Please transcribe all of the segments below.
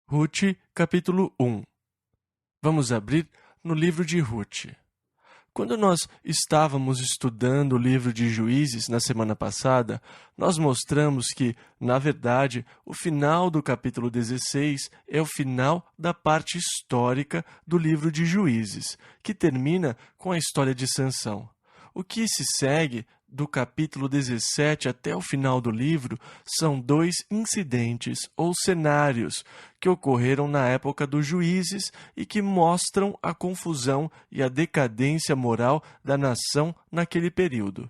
Ruth, capítulo 1. Vamos abrir no livro de Ruth. Quando nós estávamos estudando o livro de Juízes na semana passada, nós mostramos que, na verdade, o final do capítulo 16 é o final da parte histórica do livro de Juízes, que termina com a história de Sansão. O que se segue do capítulo 17 até o final do livro são dois incidentes ou cenários que ocorreram na época dos juízes e que mostram a confusão e a decadência moral da nação naquele período.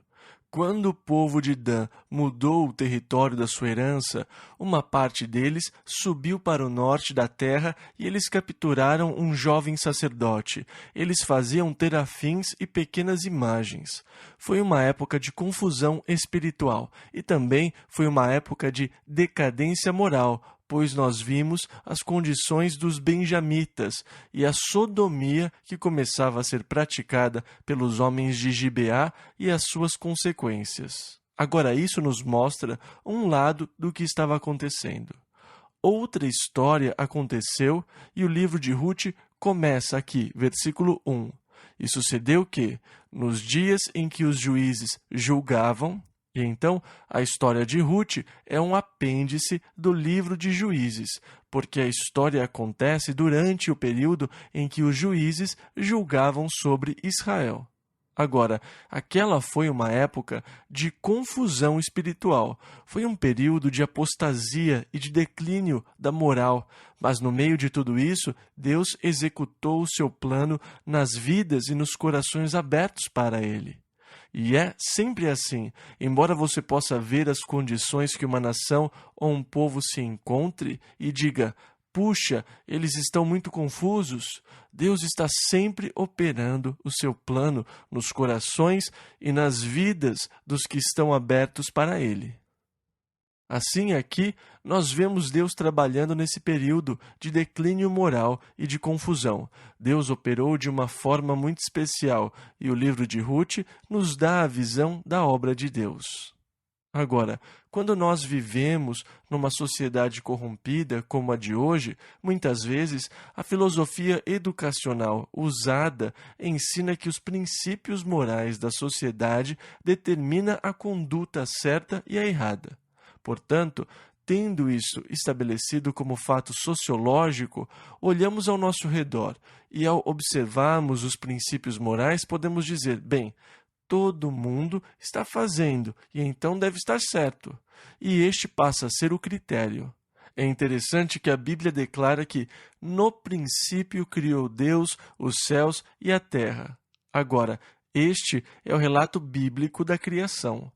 Quando o povo de Dan mudou o território da sua herança, uma parte deles subiu para o norte da terra e eles capturaram um jovem sacerdote. Eles faziam terafins e pequenas imagens. Foi uma época de confusão espiritual e também foi uma época de decadência moral, pois nós vimos as condições dos benjamitas e a sodomia que começava a ser praticada pelos homens de Gibeá e as suas consequências. Agora, isso nos mostra um lado do que estava acontecendo. Outra história aconteceu e o livro de Ruth começa aqui, versículo 1. E sucedeu que, nos dias em que os juízes julgavam, e então, a história de Ruth é um apêndice do livro de Juízes, porque a história acontece durante o período em que os juízes julgavam sobre Israel. Agora, aquela foi uma época de confusão espiritual. Foi um período de apostasia e de declínio da moral. Mas no meio de tudo isso, Deus executou o seu plano nas vidas e nos corações abertos para Ele. E é sempre assim. Embora você possa ver as condições que uma nação ou um povo se encontre e diga, puxa, eles estão muito confusos, Deus está sempre operando o seu plano nos corações e nas vidas dos que estão abertos para Ele. Assim, aqui, nós vemos Deus trabalhando nesse período de declínio moral e de confusão. Deus operou de uma forma muito especial e o livro de Ruth nos dá a visão da obra de Deus. Agora, quando nós vivemos numa sociedade corrompida como a de hoje, muitas vezes a filosofia educacional usada ensina que os princípios morais da sociedade determinam a conduta certa e a errada. Portanto, tendo isso estabelecido como fato sociológico, olhamos ao nosso redor e, ao observarmos os princípios morais, podemos dizer, bem, todo mundo está fazendo e então deve estar certo. E este passa a ser o critério. É interessante que a Bíblia declara que, no princípio, criou Deus os céus e a terra. Agora, este é o relato bíblico da criação.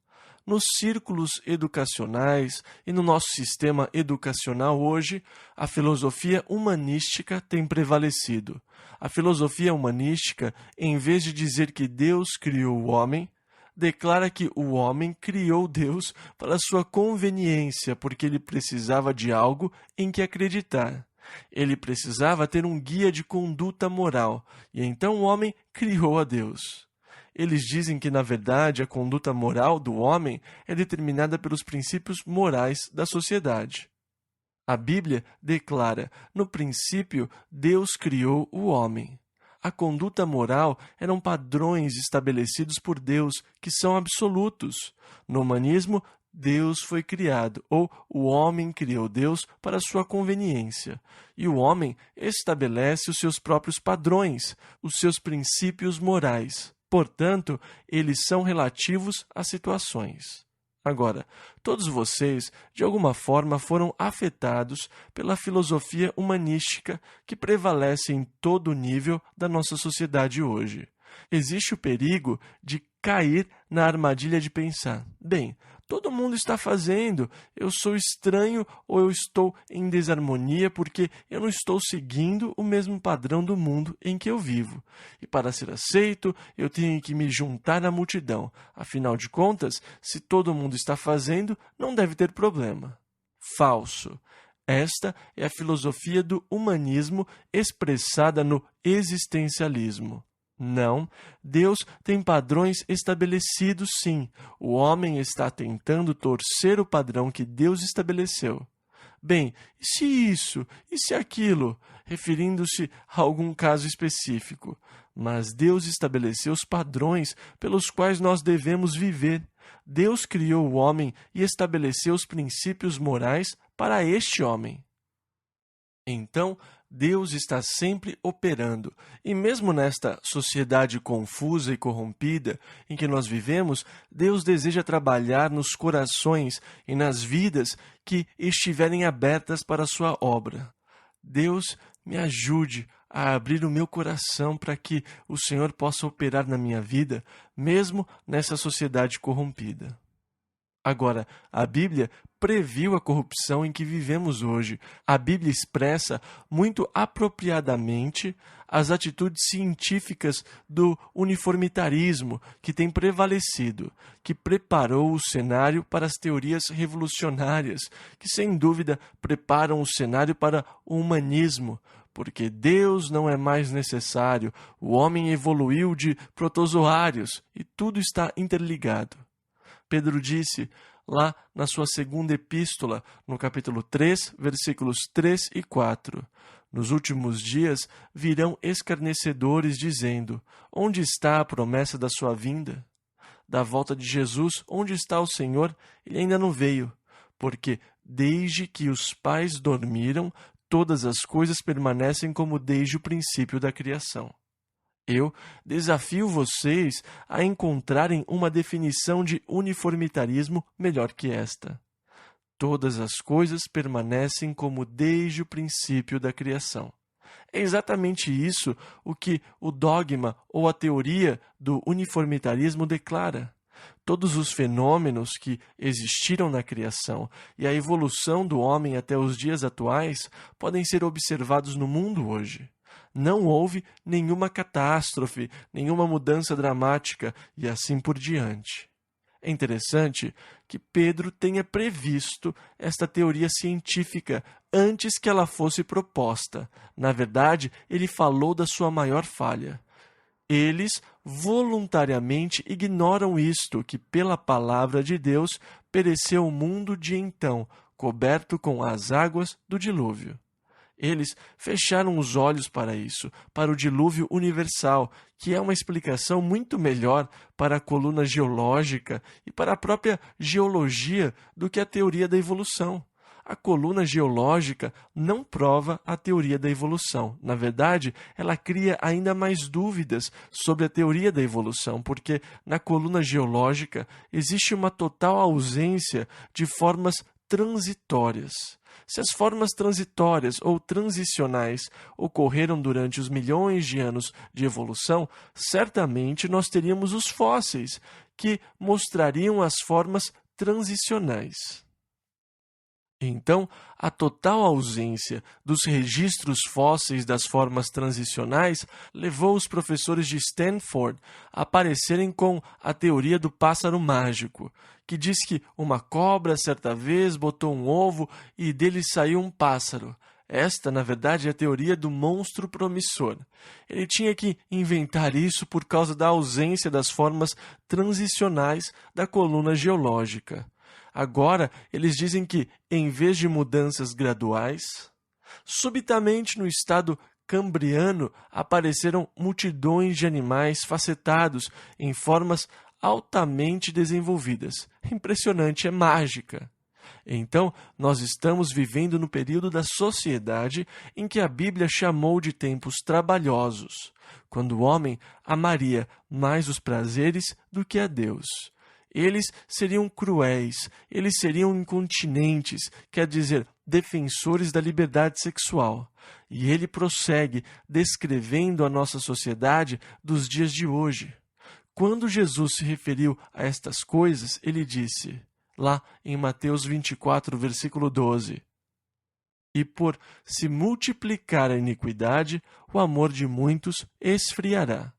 Nos círculos educacionais e no nosso sistema educacional hoje, a filosofia humanística tem prevalecido. A filosofia humanística, em vez de dizer que Deus criou o homem, declara que o homem criou Deus para sua conveniência, porque ele precisava de algo em que acreditar. Ele precisava ter um guia de conduta moral, e então o homem criou a Deus. Eles dizem que, na verdade, a conduta moral do homem é determinada pelos princípios morais da sociedade. A Bíblia declara, no princípio, Deus criou o homem. A conduta moral eram padrões estabelecidos por Deus, que são absolutos. No humanismo, Deus foi criado, ou o homem criou Deus para sua conveniência. E o homem estabelece os seus próprios padrões, os seus princípios morais. Portanto, eles são relativos às situações. Agora, todos vocês, de alguma forma, foram afetados pela filosofia humanística que prevalece em todo o nível da nossa sociedade hoje. Existe o perigo de cair na armadilha de pensar, bem, todo mundo está fazendo, eu sou estranho ou eu estou em desarmonia porque eu não estou seguindo o mesmo padrão do mundo em que eu vivo. E para ser aceito, eu tenho que me juntar à multidão. Afinal de contas, se todo mundo está fazendo, não deve ter problema. Falso. Esta é a filosofia do humanismo expressada no existencialismo. Não, Deus tem padrões estabelecidos, sim. O homem está tentando torcer o padrão que Deus estabeleceu. Bem, e se isso? E se aquilo? Referindo-se a algum caso específico. Mas Deus estabeleceu os padrões pelos quais nós devemos viver. Deus criou o homem e estabeleceu os princípios morais para este homem. Então, Deus está sempre operando, e mesmo nesta sociedade confusa e corrompida em que nós vivemos, Deus deseja trabalhar nos corações e nas vidas que estiverem abertas para a sua obra. Deus, me ajude a abrir o meu coração para que o Senhor possa operar na minha vida, mesmo nessa sociedade corrompida. Agora, a Bíblia previu a corrupção em que vivemos hoje. A Bíblia expressa muito apropriadamente as atitudes científicas do uniformitarismo que tem prevalecido, que preparou o cenário para as teorias revolucionárias, que sem dúvida preparam o cenário para o humanismo, porque Deus não é mais necessário, o homem evoluiu de protozoários e tudo está interligado. Pedro disse lá na sua segunda epístola, no capítulo 3, versículos 3 e 4. Nos últimos dias virão escarnecedores dizendo: onde está a promessa da sua vinda? Da volta de Jesus, onde está o Senhor? Ele ainda não veio. Porque desde que os pais dormiram, todas as coisas permanecem como desde o princípio da criação. Eu desafio vocês a encontrarem uma definição de uniformitarismo melhor que esta. Todas as coisas permanecem como desde o princípio da criação. É exatamente isso o que o dogma ou a teoria do uniformitarismo declara. Todos os fenômenos que existiram na criação e a evolução do homem até os dias atuais podem ser observados no mundo hoje. Não houve nenhuma catástrofe, nenhuma mudança dramática e assim por diante. É interessante que Pedro tenha previsto esta teoria científica antes que ela fosse proposta. Na verdade, ele falou da sua maior falha. Eles voluntariamente ignoram isto, que pela palavra de Deus pereceu o mundo de então, coberto com as águas do dilúvio. Eles fecharam os olhos para isso, para o dilúvio universal, que é uma explicação muito melhor para a coluna geológica e para a própria geologia do que a teoria da evolução. A coluna geológica não prova a teoria da evolução. Na verdade, ela cria ainda mais dúvidas sobre a teoria da evolução, porque na coluna geológica existe uma total ausência de formas transitórias. Se as formas transitórias ou transicionais ocorreram durante os milhões de anos de evolução, certamente nós teríamos os fósseis, que mostrariam as formas transicionais. Então, a total ausência dos registros fósseis das formas transicionais levou os professores de Stanford a aparecerem com a teoria do pássaro mágico, que diz que uma cobra certa vez botou um ovo e dele saiu um pássaro. Esta, na verdade, é a teoria do monstro promissor. Ele tinha que inventar isso por causa da ausência das formas transicionais da coluna geológica. Agora, eles dizem que, em vez de mudanças graduais, subitamente no estado cambriano apareceram multidões de animais facetados em formas altamente desenvolvidas. Impressionante, é mágica. Então, nós estamos vivendo no período da sociedade em que a Bíblia chamou de tempos trabalhosos, quando o homem amaria mais os prazeres do que a Deus. Eles seriam cruéis, eles seriam incontinentes, quer dizer, defensores da liberdade sexual. E ele prossegue descrevendo a nossa sociedade dos dias de hoje. Quando Jesus se referiu a estas coisas, ele disse, lá em Mateus 24, versículo 12, e por se multiplicar a iniquidade, o amor de muitos esfriará.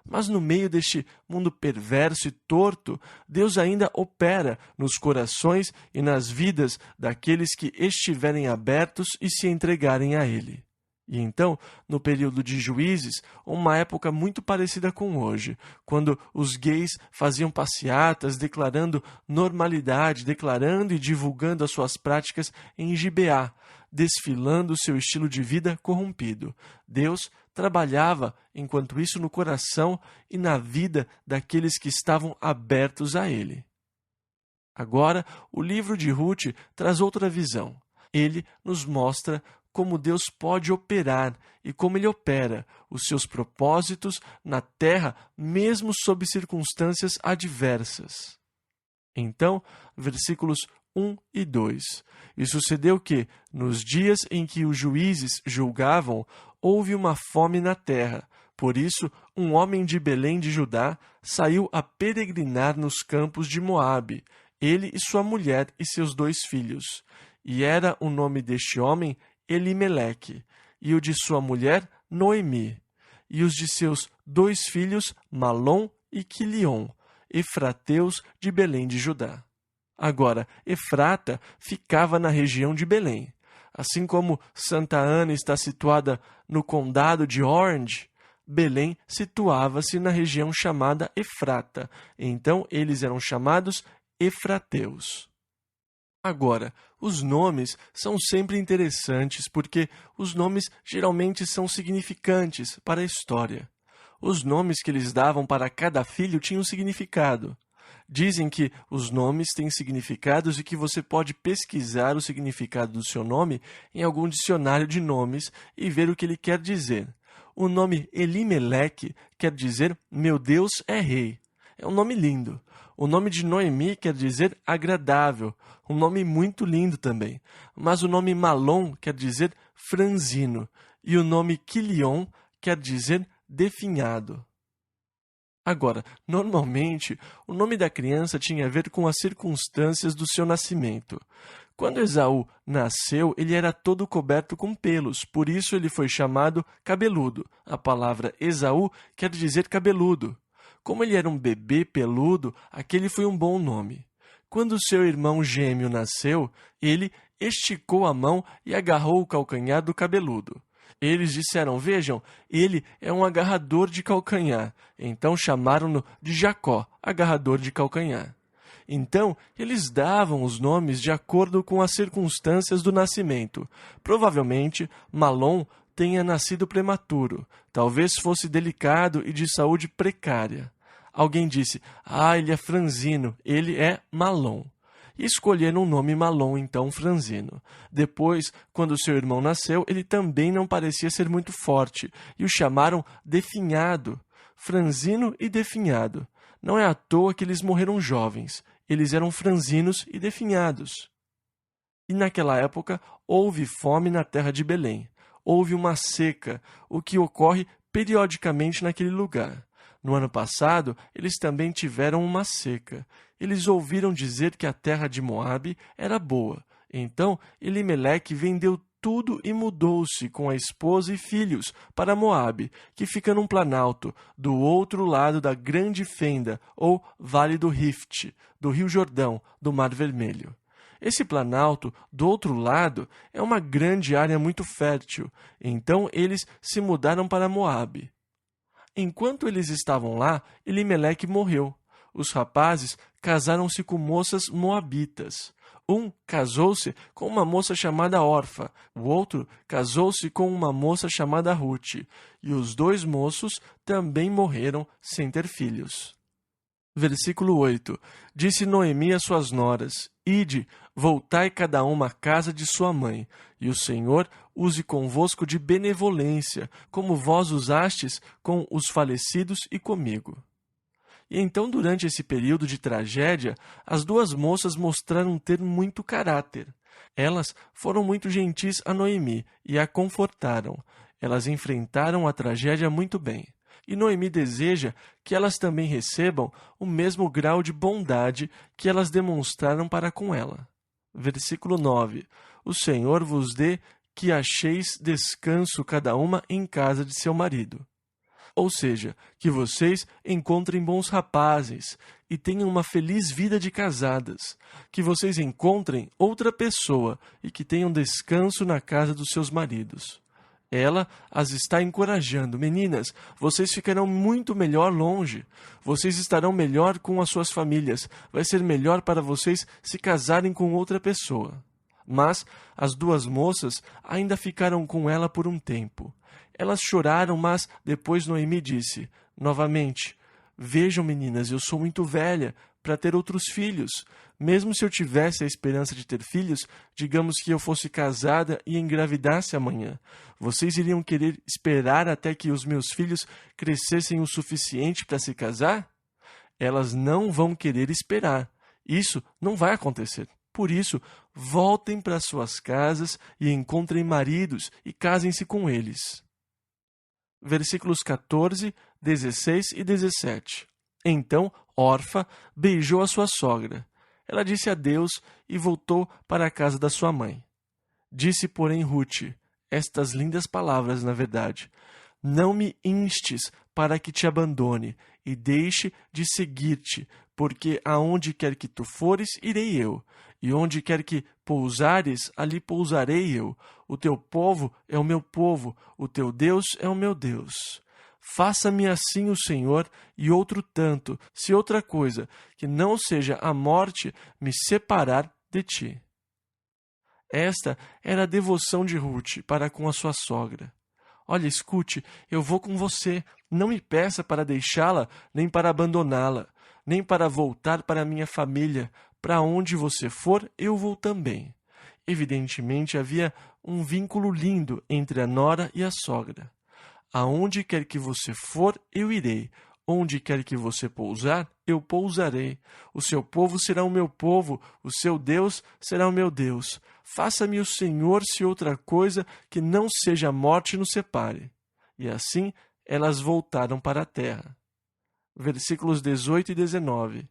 Mas no meio deste mundo perverso e torto, Deus ainda opera nos corações e nas vidas daqueles que estiverem abertos e se entregarem a Ele. E então, no período de Juízes, uma época muito parecida com hoje, quando os gays faziam passeatas declarando normalidade, declarando e divulgando as suas práticas em Gibeá, desfilando seu estilo de vida corrompido. Deus trabalhava, enquanto isso, no coração e na vida daqueles que estavam abertos a Ele. Agora, o livro de Ruth traz outra visão. Ele nos mostra como Deus pode operar e como Ele opera os seus propósitos na terra, mesmo sob circunstâncias adversas. Então, versículos 1 e 2. E sucedeu que, nos dias em que os juízes julgavam, houve uma fome na terra. Por isso, um homem de Belém de Judá saiu a peregrinar nos campos de Moabe, ele e sua mulher e seus 2 filhos. E era o nome deste homem Elimeleque, e o de sua mulher Noemi, e os de seus 2 filhos Malom e Quilion, efrateus de Belém de Judá. Agora, Efrata ficava na região de Belém. Assim como Santa Ana está situada no condado de Orange, Belém situava-se na região chamada Efrata. Então, eles eram chamados efrateus. Agora, os nomes são sempre interessantes porque os nomes geralmente são significantes para a história. Os nomes que eles davam para cada filho tinham significado. Dizem que os nomes têm significados e que você pode pesquisar o significado do seu nome em algum dicionário de nomes e ver o que ele quer dizer. O nome Elimeleque quer dizer meu Deus é rei. É um nome lindo. O nome de Noemi quer dizer agradável, um nome muito lindo também. Mas o nome Malom quer dizer franzino e o nome Quilion quer dizer definhado. Agora, normalmente, o nome da criança tinha a ver com as circunstâncias do seu nascimento. Quando Esaú nasceu, ele era todo coberto com pelos, por isso ele foi chamado cabeludo. A palavra Esaú quer dizer cabeludo. Como ele era um bebê peludo, aquele foi um bom nome. Quando seu irmão gêmeo nasceu, ele esticou a mão e agarrou o calcanhar do cabeludo. Eles disseram, vejam, ele é um agarrador de calcanhar. Então chamaram-no de Jacó, agarrador de calcanhar. Então, eles davam os nomes de acordo com as circunstâncias do nascimento. Provavelmente, Malom tenha nascido prematuro. Talvez fosse delicado e de saúde precária. Alguém disse, ele é franzino, ele é Malom. E escolheram o nome Malom, então franzino. Depois, quando seu irmão nasceu, ele também não parecia ser muito forte, e o chamaram definhado. Franzino e definhado. Não é à toa que eles morreram jovens. Eles eram franzinos e definhados. E naquela época, houve fome na terra de Belém. Houve uma seca, o que ocorre periodicamente naquele lugar. No ano passado, eles também tiveram uma seca. Eles ouviram dizer que a terra de Moabe era boa. Então, Elimeleque vendeu tudo e mudou-se com a esposa e filhos para Moabe, que fica num planalto, do outro lado da grande fenda, ou Vale do Rift, do Rio Jordão, do Mar Vermelho. Esse planalto, do outro lado, é uma grande área muito fértil. Então, eles se mudaram para Moabe. Enquanto eles estavam lá, Elimeleque morreu. Os rapazes casaram-se com moças moabitas. Um casou-se com uma moça chamada Orfa, o outro casou-se com uma moça chamada Ruth, e os 2 moços também morreram sem ter filhos. Versículo 8. Disse Noemi às suas noras, ide, voltai cada uma à casa de sua mãe, e o Senhor use convosco de benevolência, como vós usastes com os falecidos e comigo. E então, durante esse período de tragédia, as 2 moças mostraram ter muito caráter. Elas foram muito gentis a Noemi e a confortaram. Elas enfrentaram a tragédia muito bem. E Noemi deseja que elas também recebam o mesmo grau de bondade que elas demonstraram para com ela. Versículo 9. O Senhor vos dê que acheis descanso cada uma em casa de seu marido. Ou seja, que vocês encontrem bons rapazes e tenham uma feliz vida de casadas, que vocês encontrem outra pessoa e que tenham descanso na casa dos seus maridos. Ela as está encorajando. Meninas, vocês ficarão muito melhor longe. Vocês estarão melhor com as suas famílias. Vai ser melhor para vocês se casarem com outra pessoa. Mas as duas moças ainda ficaram com ela por um tempo. Elas choraram, mas depois Noemi disse, novamente, vejam, meninas, eu sou muito velha para ter outros filhos. Mesmo se eu tivesse a esperança de ter filhos, digamos que eu fosse casada e engravidasse amanhã. Vocês iriam querer esperar até que os meus filhos crescessem o suficiente para se casar? Elas não vão querer esperar. Isso não vai acontecer. Por isso, voltem para suas casas e encontrem maridos e casem-se com eles. Versículos 14, 16 e 17. Então, Orfa beijou a sua sogra. Ela disse adeus e voltou para a casa da sua mãe. Disse, porém, Ruth, estas lindas palavras, na verdade, não me instes para que te abandone e deixe de seguir-te, porque aonde quer que tu fores, irei eu, e onde quer que pousares, ali pousarei eu. O teu povo é o meu povo, o teu Deus é o meu Deus. Faça-me assim o Senhor, e outro tanto, se outra coisa, que não seja a morte, me separar de ti. Esta era a devoção de Ruth para com a sua sogra. Olha, escute, eu vou com você, não me peça para deixá-la, nem para abandoná-la, nem para voltar para a minha família. Para onde você for, eu vou também. Evidentemente, havia um vínculo lindo entre a nora e a sogra. Aonde quer que você for, eu irei. Onde quer que você pousar, eu pousarei. O seu povo será o meu povo, o seu Deus será o meu Deus. Faça-me o Senhor se outra coisa que não seja a morte nos separe. E assim elas voltaram para a terra. Versículos 18 e 19.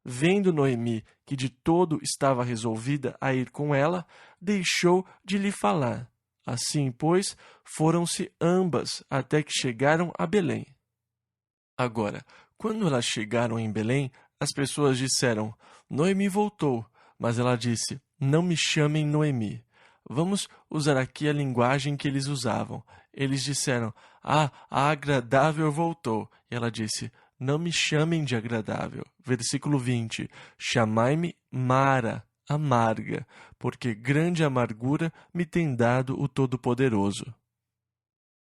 Vendo Noemi que de todo estava resolvida a ir com ela, deixou de lhe falar. Assim, pois, foram-se ambas até que chegaram a Belém. Agora, quando elas chegaram em Belém, as pessoas disseram, Noemi voltou, mas ela disse, não me chamem Noemi. Vamos usar aqui a linguagem que eles usavam. Eles disseram, a agradável voltou. E ela disse, não me chamem de agradável. Versículo 20, chamai-me Mara, amarga, porque grande amargura me tem dado o Todo-Poderoso.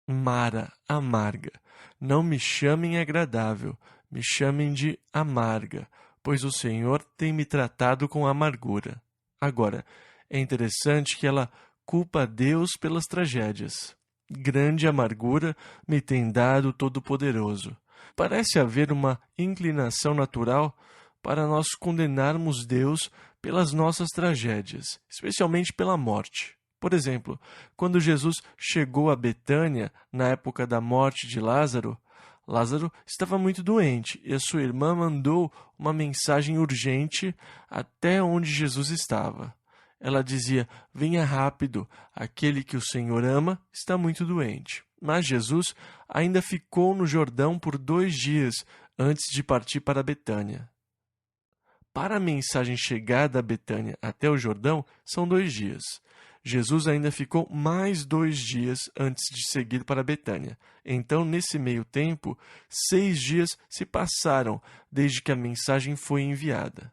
Mara, amarga. Não me chamem agradável, me chamem de amarga, pois o Senhor tem me tratado com amargura. Agora, é interessante que ela culpa a Deus pelas tragédias. Grande amargura me tem dado o Todo-Poderoso. Parece haver uma inclinação natural para nós condenarmos Deus pelas nossas tragédias, especialmente pela morte. Por exemplo, quando Jesus chegou a Betânia, na época da morte de Lázaro, Lázaro estava muito doente e a sua irmã mandou uma mensagem urgente até onde Jesus estava. Ela dizia, venha rápido, aquele que o Senhor ama está muito doente. Mas Jesus ainda ficou no Jordão por 2 dias antes de partir para Betânia. Para a mensagem chegar da Betânia até o Jordão, são 2 dias. Jesus ainda ficou mais 2 dias antes de seguir para Betânia. Então, nesse meio tempo, 6 dias se passaram desde que a mensagem foi enviada.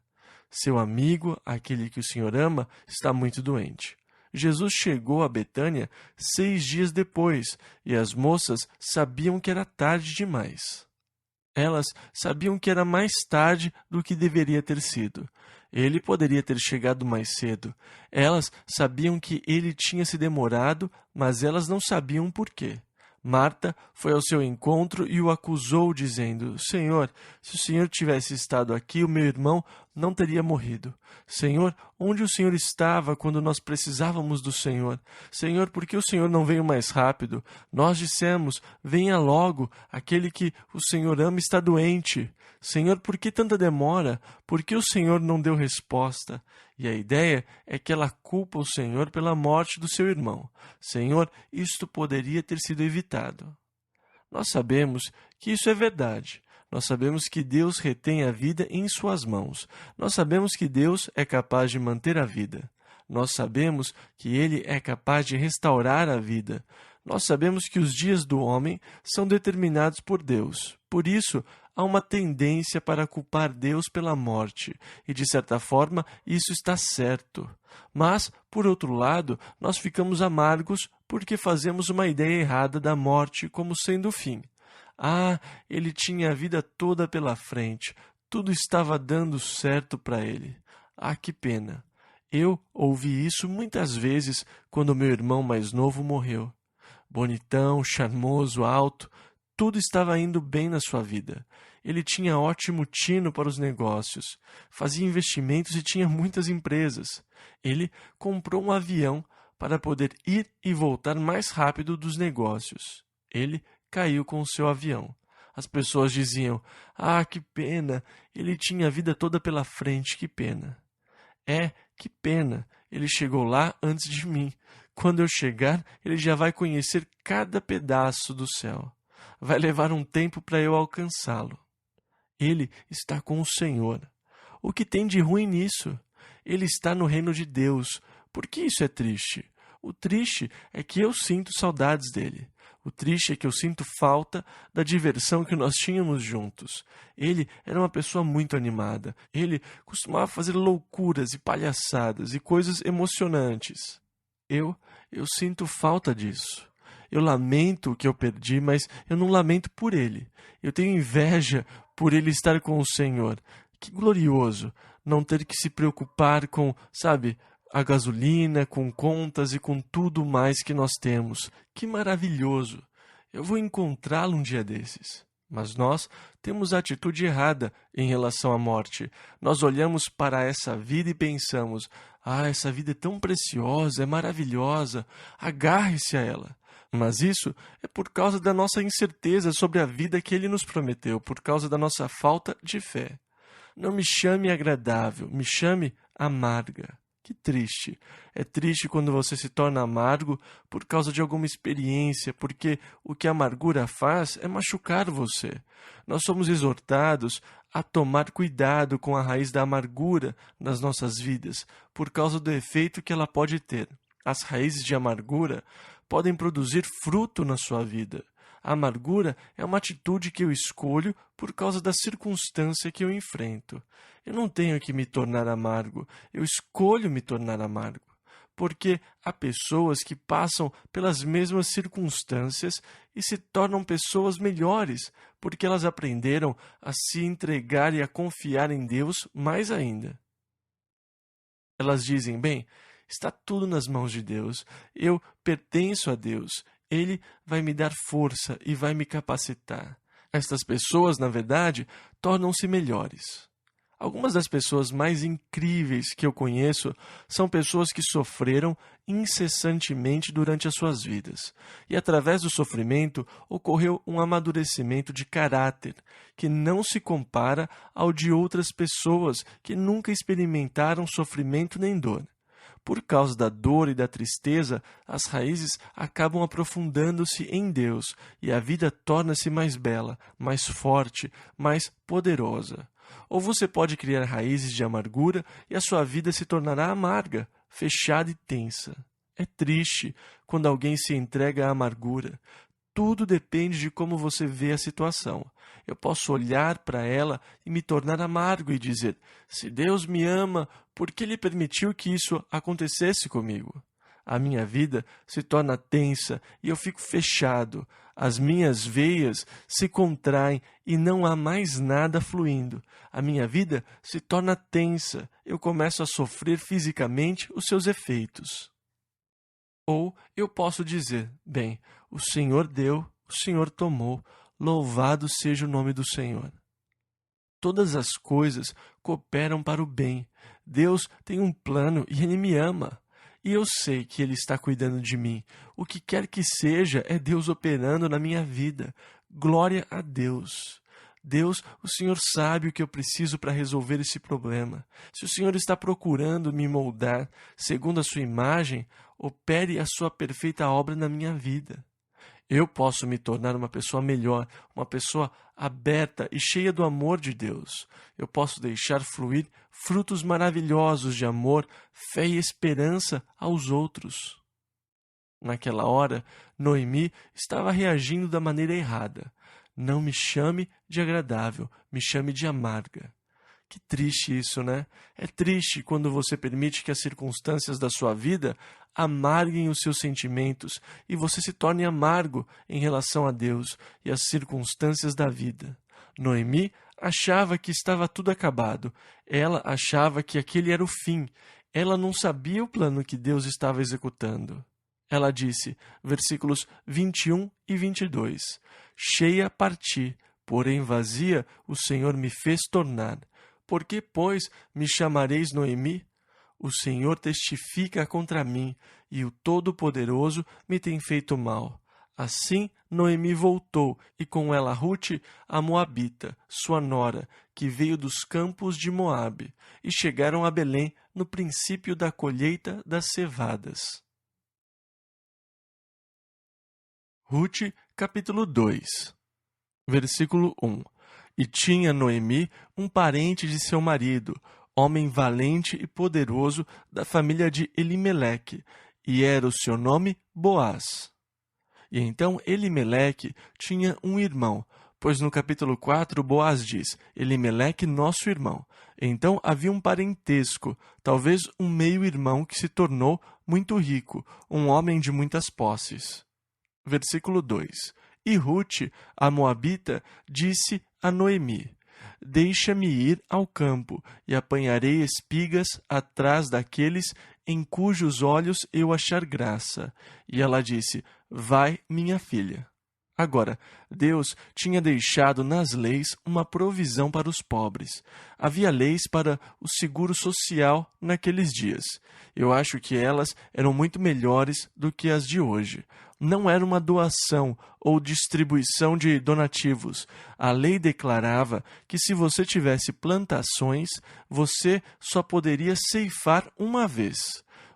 Seu amigo, aquele que o Senhor ama, está muito doente. Jesus chegou a Betânia 6 dias depois, e as moças sabiam que era tarde demais. Elas sabiam que era mais tarde do que deveria ter sido. Ele poderia ter chegado mais cedo. Elas sabiam que ele tinha se demorado, mas elas não sabiam por quê. Marta foi ao seu encontro e o acusou, dizendo, Senhor, se o Senhor tivesse estado aqui, o meu irmão não teria morrido. Senhor, onde o Senhor estava quando nós precisávamos do Senhor? Senhor, por que o Senhor não veio mais rápido? Nós dissemos, venha logo, aquele que o Senhor ama está doente. Senhor, por que tanta demora? Por que o Senhor não deu resposta? E a ideia é que ela culpa o Senhor pela morte do seu irmão. Senhor, isto poderia ter sido evitado. Nós sabemos que isso é verdade. Nós sabemos que Deus retém a vida em suas mãos. Nós sabemos que Deus é capaz de manter a vida. Nós sabemos que Ele é capaz de restaurar a vida. Nós sabemos que os dias do homem são determinados por Deus. Por isso, há uma tendência para culpar Deus pela morte, e de certa forma isso está certo. Mas, por outro lado, nós ficamos amargos porque fazemos uma ideia errada da morte como sendo o fim. Ah, ele tinha a vida toda pela frente, tudo estava dando certo para ele. Ah, que pena! Eu ouvi isso muitas vezes quando meu irmão mais novo morreu. Bonitão, charmoso, alto, tudo estava indo bem na sua vida. Ele tinha ótimo tino para os negócios, fazia investimentos e tinha muitas empresas. Ele comprou um avião para poder ir e voltar mais rápido dos negócios. Ele caiu com o seu avião. As pessoas diziam: "Ah, que pena! Ele tinha a vida toda pela frente, que pena!" Que pena! Ele chegou lá antes de mim. Quando eu chegar, ele já vai conhecer cada pedaço do céu. Vai levar um tempo para eu alcançá-lo. Ele está com o Senhor. O que tem de ruim nisso? Ele está no reino de Deus. Por que isso é triste? O triste é que eu sinto saudades dele. O triste é que eu sinto falta da diversão que nós tínhamos juntos. Ele era uma pessoa muito animada. Ele costumava fazer loucuras e palhaçadas e coisas emocionantes. Eu sinto falta disso. Eu lamento o que eu perdi, mas eu não lamento por ele. Eu tenho inveja por ele estar com o Senhor. Que glorioso não ter que se preocupar com, a gasolina, com contas e com tudo mais que nós temos. Que maravilhoso! Eu vou encontrá-lo um dia desses. Mas nós temos a atitude errada em relação à morte. Nós olhamos para essa vida e pensamos: "Ah, essa vida é tão preciosa, é maravilhosa, agarre-se a ela." Mas isso é por causa da nossa incerteza sobre a vida que ele nos prometeu, por causa da nossa falta de fé. Não me chame agradável, me chame amarga. Que triste. É triste quando você se torna amargo por causa de alguma experiência, porque o que a amargura faz é machucar você. Nós somos exortados a tomar cuidado com a raiz da amargura nas nossas vidas, por causa do efeito que ela pode ter. As raízes de amargura podem produzir fruto na sua vida. A amargura é uma atitude que eu escolho por causa da circunstância que eu enfrento. Eu não tenho que me tornar amargo, eu escolho me tornar amargo. Porque há pessoas que passam pelas mesmas circunstâncias e se tornam pessoas melhores, porque elas aprenderam a se entregar e a confiar em Deus mais ainda. Elas dizem: "Bem, está tudo nas mãos de Deus, eu pertenço a Deus. Ele vai me dar força e vai me capacitar." Estas pessoas, na verdade, tornam-se melhores. Algumas das pessoas mais incríveis que eu conheço são pessoas que sofreram incessantemente durante as suas vidas. E através do sofrimento ocorreu um amadurecimento de caráter que não se compara ao de outras pessoas que nunca experimentaram sofrimento nem dor. Por causa da dor e da tristeza, as raízes acabam aprofundando-se em Deus e a vida torna-se mais bela, mais forte, mais poderosa. Ou você pode criar raízes de amargura e a sua vida se tornará amarga, fechada e tensa. É triste quando alguém se entrega à amargura. Tudo depende de como você vê a situação. Eu posso olhar para ela e me tornar amargo e dizer: "Se Deus me ama, por que Ele permitiu que isso acontecesse comigo?" A minha vida se torna tensa e eu fico fechado. As minhas veias se contraem e não há mais nada fluindo. A minha vida se torna tensa. Eu começo a sofrer fisicamente os seus efeitos. Ou eu posso dizer: "Bem, o Senhor deu, o Senhor tomou, louvado seja o nome do Senhor." Todas as coisas cooperam para o bem. Deus tem um plano e Ele me ama. E eu sei que Ele está cuidando de mim. O que quer que seja, é Deus operando na minha vida. Glória a Deus. Deus, o Senhor sabe o que eu preciso para resolver esse problema. Se o Senhor está procurando me moldar segundo a sua imagem, opere a sua perfeita obra na minha vida. Eu posso me tornar uma pessoa melhor, uma pessoa aberta e cheia do amor de Deus. Eu posso deixar fluir frutos maravilhosos de amor, fé e esperança aos outros. Naquela hora, Noemi estava reagindo da maneira errada. Não me chame de agradável, me chame de amarga. Que triste isso, né? É triste quando você permite que as circunstâncias da sua vida amarguem os seus sentimentos e você se torne amargo em relação a Deus e as circunstâncias da vida. Noemi achava que estava tudo acabado. Ela achava que aquele era o fim. Ela não sabia o plano que Deus estava executando. Ela disse, versículos 21 e 22, cheia parti, porém vazia o Senhor me fez tornar. Por que, pois, me chamareis Noemi? O Senhor testifica contra mim, e o Todo-Poderoso me tem feito mal. Assim Noemi voltou, e com ela Rute, a Moabita, sua nora, que veio dos campos de Moabe, e chegaram a Belém no princípio da colheita das cevadas. Rute, capítulo 2, versículo 1. E tinha Noemi um parente de seu marido, homem valente e poderoso da família de Elimeleque, e era o seu nome Boaz. E então Elimeleque tinha um irmão, pois no capítulo 4 Boaz diz, Elimeleque nosso irmão. Então havia um parentesco, talvez um meio-irmão que se tornou muito rico, um homem de muitas posses. Versículo 2. E Rute, a Moabita, disse a Noemi, deixa-me ir ao campo, e apanharei espigas atrás daqueles em cujos olhos eu achar graça. E ela disse, vai, minha filha. Agora, Deus tinha deixado nas leis uma provisão para os pobres. Havia leis para o seguro social naqueles dias. Eu acho que elas eram muito melhores do que as de hoje. Não era uma doação ou distribuição de donativos. A lei declarava que se você tivesse plantações, você só poderia ceifar uma vez.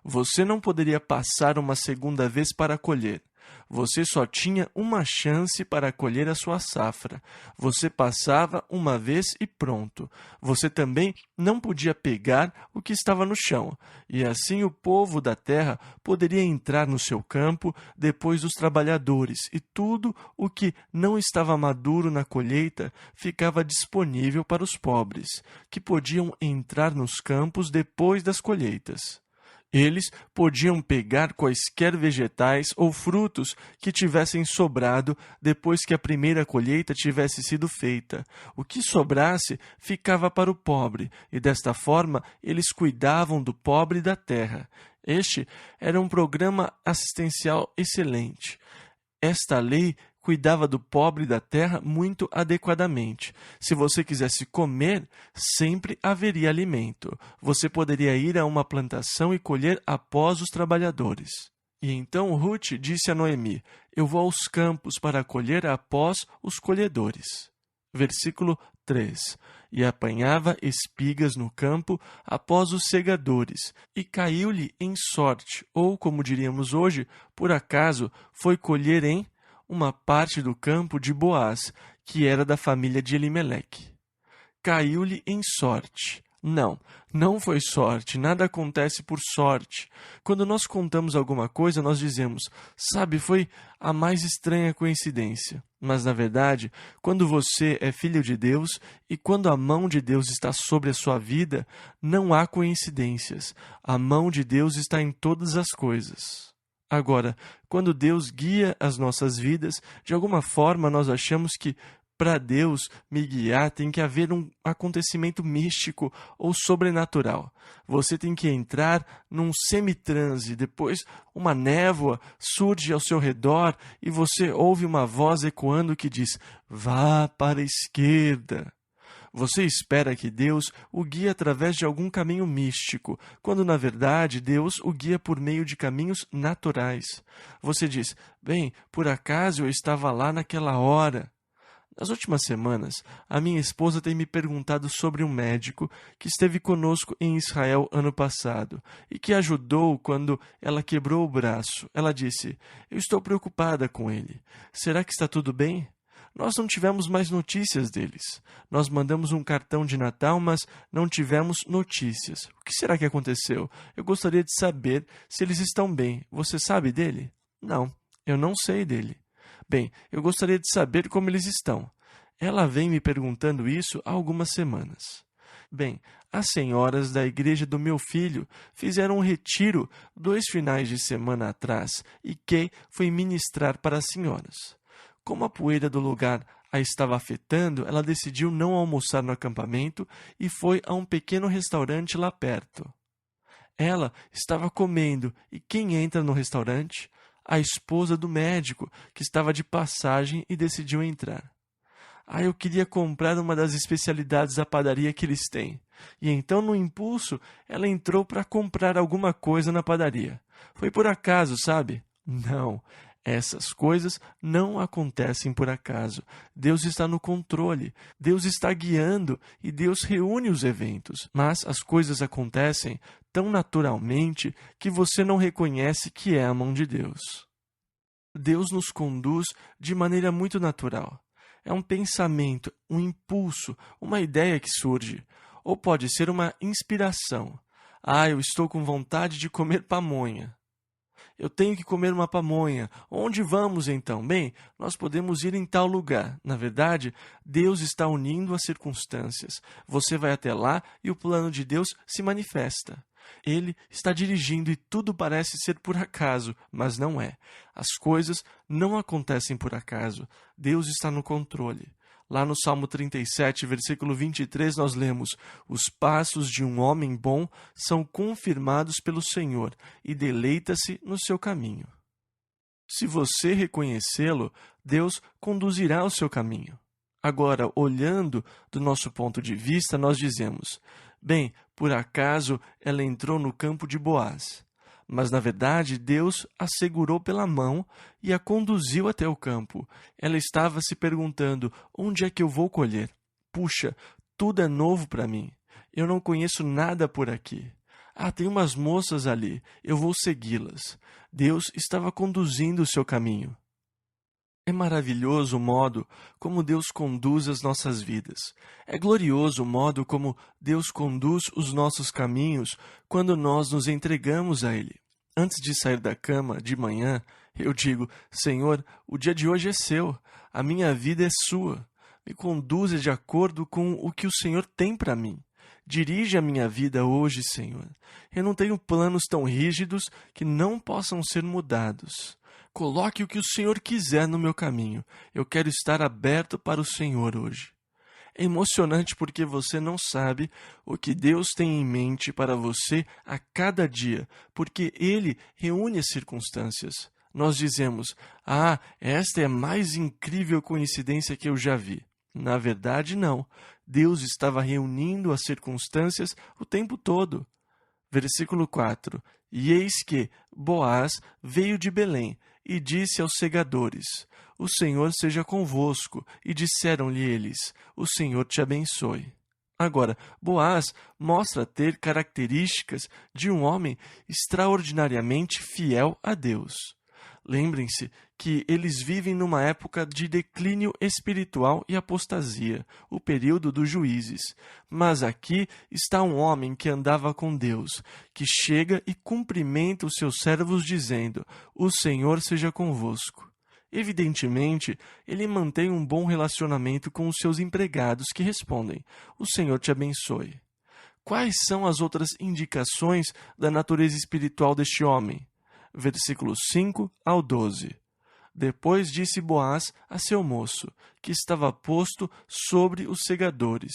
Você não poderia passar uma segunda vez para colher. Você só tinha uma chance para colher a sua safra. Você passava uma vez e pronto. Você também não podia pegar o que estava no chão. E assim o povo da terra poderia entrar no seu campo depois dos trabalhadores, e tudo o que não estava maduro na colheita ficava disponível para os pobres, que podiam entrar nos campos depois das colheitas. Eles podiam pegar quaisquer vegetais ou frutos que tivessem sobrado depois que a primeira colheita tivesse sido feita. O que sobrasse ficava para o pobre, e desta forma eles cuidavam do pobre da terra. Este era um programa assistencial excelente. Esta lei cuidava do pobre da terra muito adequadamente. Se você quisesse comer, sempre haveria alimento. Você poderia ir a uma plantação e colher após os trabalhadores. E então Rute disse a Noemi, eu vou aos campos para colher após os colhedores. Versículo 3. E apanhava espigas no campo após os segadores, e caiu-lhe em sorte, ou, como diríamos hoje, por acaso foi colher em uma parte do campo de Boaz, que era da família de Elimeleque. Caiu-lhe em sorte. Não foi sorte, nada acontece por sorte. Quando nós contamos alguma coisa, nós dizemos, sabe, foi a mais estranha coincidência. Mas, na verdade, quando você é filho de Deus e quando a mão de Deus está sobre a sua vida, não há coincidências. A mão de Deus está em todas as coisas. Agora, quando Deus guia as nossas vidas, de alguma forma nós achamos que para Deus me guiar tem que haver um acontecimento místico ou sobrenatural. Você tem que entrar num semitranse, depois uma névoa surge ao seu redor e você ouve uma voz ecoando que diz, vá para a esquerda. Você espera que Deus o guie através de algum caminho místico, quando na verdade Deus o guia por meio de caminhos naturais. Você diz, bem, por acaso eu estava lá naquela hora. Nas últimas semanas, a minha esposa tem me perguntado sobre um médico que esteve conosco em Israel ano passado e que ajudou quando ela quebrou o braço. Ela disse, eu estou preocupada com ele. Será que está tudo bem? Nós não tivemos mais notícias deles. Nós mandamos um cartão de Natal, mas não tivemos notícias. O que será que aconteceu? Eu gostaria de saber se eles estão bem. Você sabe dele? Não, eu não sei dele. Bem, eu gostaria de saber como eles estão. Ela vem me perguntando isso há algumas semanas. Bem, as senhoras da igreja do meu filho fizeram um retiro 2 finais de semana atrás e Kay foi ministrar para as senhoras. Como a poeira do lugar a estava afetando, ela decidiu não almoçar no acampamento e foi a um pequeno restaurante lá perto. Ela estava comendo e quem entra no restaurante? A esposa do médico, que estava de passagem e decidiu entrar. Eu queria comprar uma das especialidades da padaria que eles têm. E então, no impulso, ela entrou para comprar alguma coisa na padaria. Foi por acaso, sabe? Não, essas coisas não acontecem por acaso. Deus está no controle, Deus está guiando e Deus reúne os eventos. Mas as coisas acontecem tão naturalmente que você não reconhece que é a mão de Deus. Deus nos conduz de maneira muito natural. É um pensamento, um impulso, uma ideia que surge. Ou pode ser uma inspiração. Eu estou com vontade de comer pamonha. Eu tenho que comer uma pamonha. Onde vamos então? Bem, nós podemos ir em tal lugar. Na verdade, Deus está unindo as circunstâncias. Você vai até lá e o plano de Deus se manifesta. Ele está dirigindo e tudo parece ser por acaso, mas não é. As coisas não acontecem por acaso. Deus está no controle. Lá no Salmo 37, versículo 23, nós lemos: Os passos de um homem bom são confirmados pelo Senhor e deleita-se no seu caminho. Se você reconhecê-lo, Deus conduzirá o seu caminho. Agora, olhando do nosso ponto de vista, nós dizemos: bem, por acaso ela entrou no campo de Boaz. Mas, na verdade, Deus a segurou pela mão e a conduziu até o campo. Ela estava se perguntando: onde é que eu vou colher? Puxa, tudo é novo para mim. Eu não conheço nada por aqui. Tem umas moças ali, eu vou segui-las. Deus estava conduzindo o seu caminho. É maravilhoso o modo como Deus conduz as nossas vidas. É glorioso o modo como Deus conduz os nossos caminhos quando nós nos entregamos a Ele. Antes de sair da cama de manhã, eu digo: Senhor, o dia de hoje é seu, a minha vida é sua. Me conduza de acordo com o que o Senhor tem para mim. Dirige a minha vida hoje, Senhor. Eu não tenho planos tão rígidos que não possam ser mudados. Coloque o que o Senhor quiser no meu caminho. Eu quero estar aberto para o Senhor hoje. É emocionante porque você não sabe o que Deus tem em mente para você a cada dia, porque Ele reúne as circunstâncias. Nós dizemos: esta é a mais incrível coincidência que eu já vi. Na verdade, não. Deus estava reunindo as circunstâncias o tempo todo. Versículo 4. E eis que Boaz veio de Belém e disse aos segadores: O Senhor seja convosco. E disseram-lhe eles: O Senhor te abençoe. Agora, Boaz mostra ter características de um homem extraordinariamente fiel a Deus. Lembrem-se que eles vivem numa época de declínio espiritual e apostasia, o período dos juízes. Mas aqui está um homem que andava com Deus, que chega e cumprimenta os seus servos dizendo: O Senhor seja convosco. Evidentemente, ele mantém um bom relacionamento com os seus empregados que respondem: O Senhor te abençoe. Quais são as outras indicações da natureza espiritual deste homem? Versículos 5 ao 12. Depois disse Boaz a seu moço, que estava posto sobre os segadores: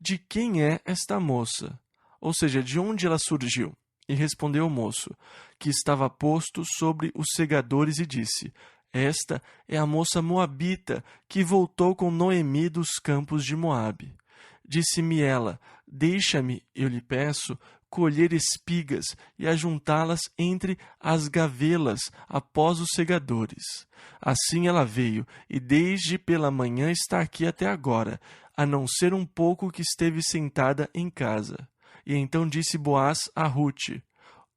De quem é esta moça? Ou seja, de onde ela surgiu? E respondeu o moço, que estava posto sobre os segadores, e disse: Esta é a moça moabita, que voltou com Noemi dos campos de Moabe. Disse-me ela: Deixa-me, eu lhe peço, colher espigas e ajuntá-las entre as gavelas após os segadores. Assim ela veio, e desde pela manhã está aqui até agora, a não ser um pouco que esteve sentada em casa. E então disse Boaz a Rute: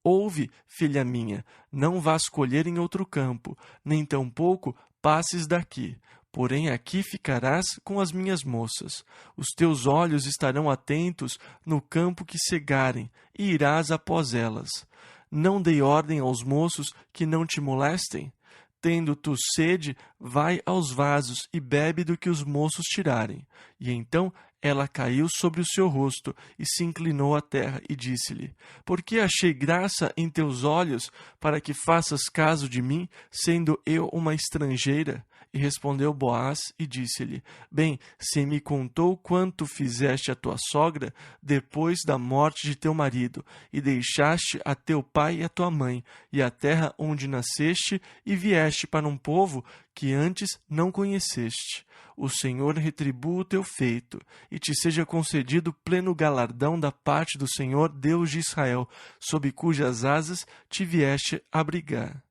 Ouve, filha minha, não vás colher em outro campo, nem tampouco passes daqui. Porém aqui ficarás com as minhas moças. Os teus olhos estarão atentos no campo que cegarem, e irás após elas. Não dei ordem aos moços que não te molestem? Tendo tu sede, vai aos vasos e bebe do que os moços tirarem. E então ela caiu sobre o seu rosto e se inclinou à terra e disse-lhe: Porque achei graça em teus olhos para que faças caso de mim, sendo eu uma estrangeira? E respondeu Boaz e disse-lhe: Bem, se me contou quanto fizeste a tua sogra depois da morte de teu marido, e deixaste a teu pai e a tua mãe, e a terra onde nasceste, e vieste para um povo que antes não conheceste. O Senhor retribua o teu feito, e te seja concedido pleno galardão da parte do Senhor, Deus de Israel, sob cujas asas te vieste abrigar.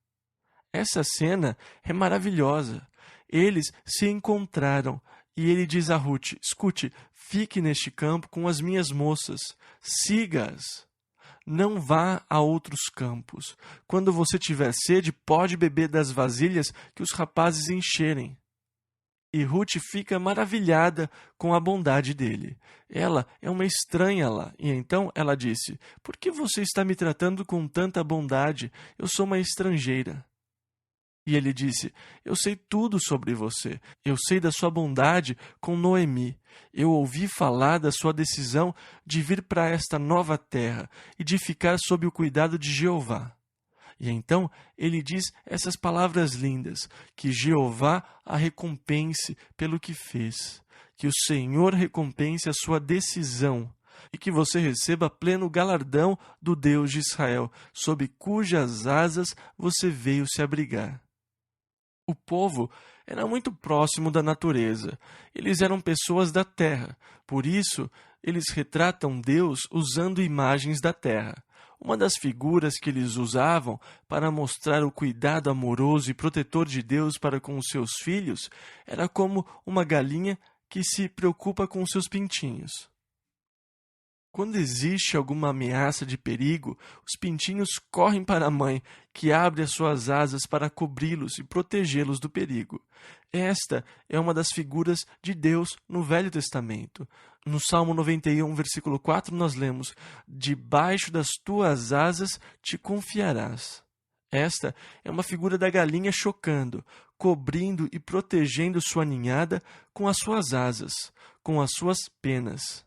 Essa cena é maravilhosa. Eles se encontraram e ele diz a Ruth: Escute, fique neste campo com as minhas moças, siga-as. Não vá a outros campos. Quando você tiver sede, pode beber das vasilhas que os rapazes encherem. E Ruth fica maravilhada com a bondade dele. Ela é uma estranha lá, e então ela disse: Por que você está me tratando com tanta bondade? Eu sou uma estrangeira. E ele disse: Eu sei tudo sobre você. Eu sei da sua bondade com Noemi. Eu ouvi falar da sua decisão de vir para esta nova terra e de ficar sob o cuidado de Jeová. E então ele diz essas palavras lindas: que Jeová a recompense pelo que fez, que o Senhor recompense a sua decisão e que você receba pleno galardão do Deus de Israel, sob cujas asas você veio se abrigar. O povo era muito próximo da natureza. Eles eram pessoas da terra. Por isso, eles retratam Deus usando imagens da terra. Uma das figuras que eles usavam para mostrar o cuidado amoroso e protetor de Deus para com os seus filhos era como uma galinha que se preocupa com os seus pintinhos. Quando existe alguma ameaça de perigo, os pintinhos correm para a mãe, que abre as suas asas para cobri-los e protegê-los do perigo. Esta é uma das figuras de Deus no Velho Testamento. No Salmo 91, versículo 4, nós lemos: Debaixo das tuas asas te confiarás. Esta é uma figura da galinha chocando, cobrindo e protegendo sua ninhada com as suas asas, com as suas penas.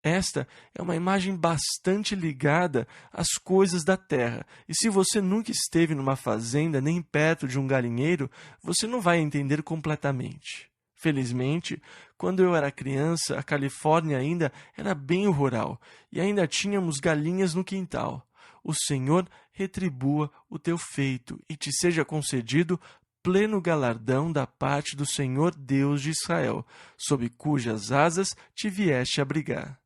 Esta é uma imagem bastante ligada às coisas da terra, e se você nunca esteve numa fazenda nem perto de um galinheiro, você não vai entender completamente. Felizmente, quando eu era criança, a Califórnia ainda era bem rural, e ainda tínhamos galinhas no quintal. O Senhor retribua o teu feito, e te seja concedido pleno galardão da parte do Senhor Deus de Israel, sob cujas asas te vieste abrigar.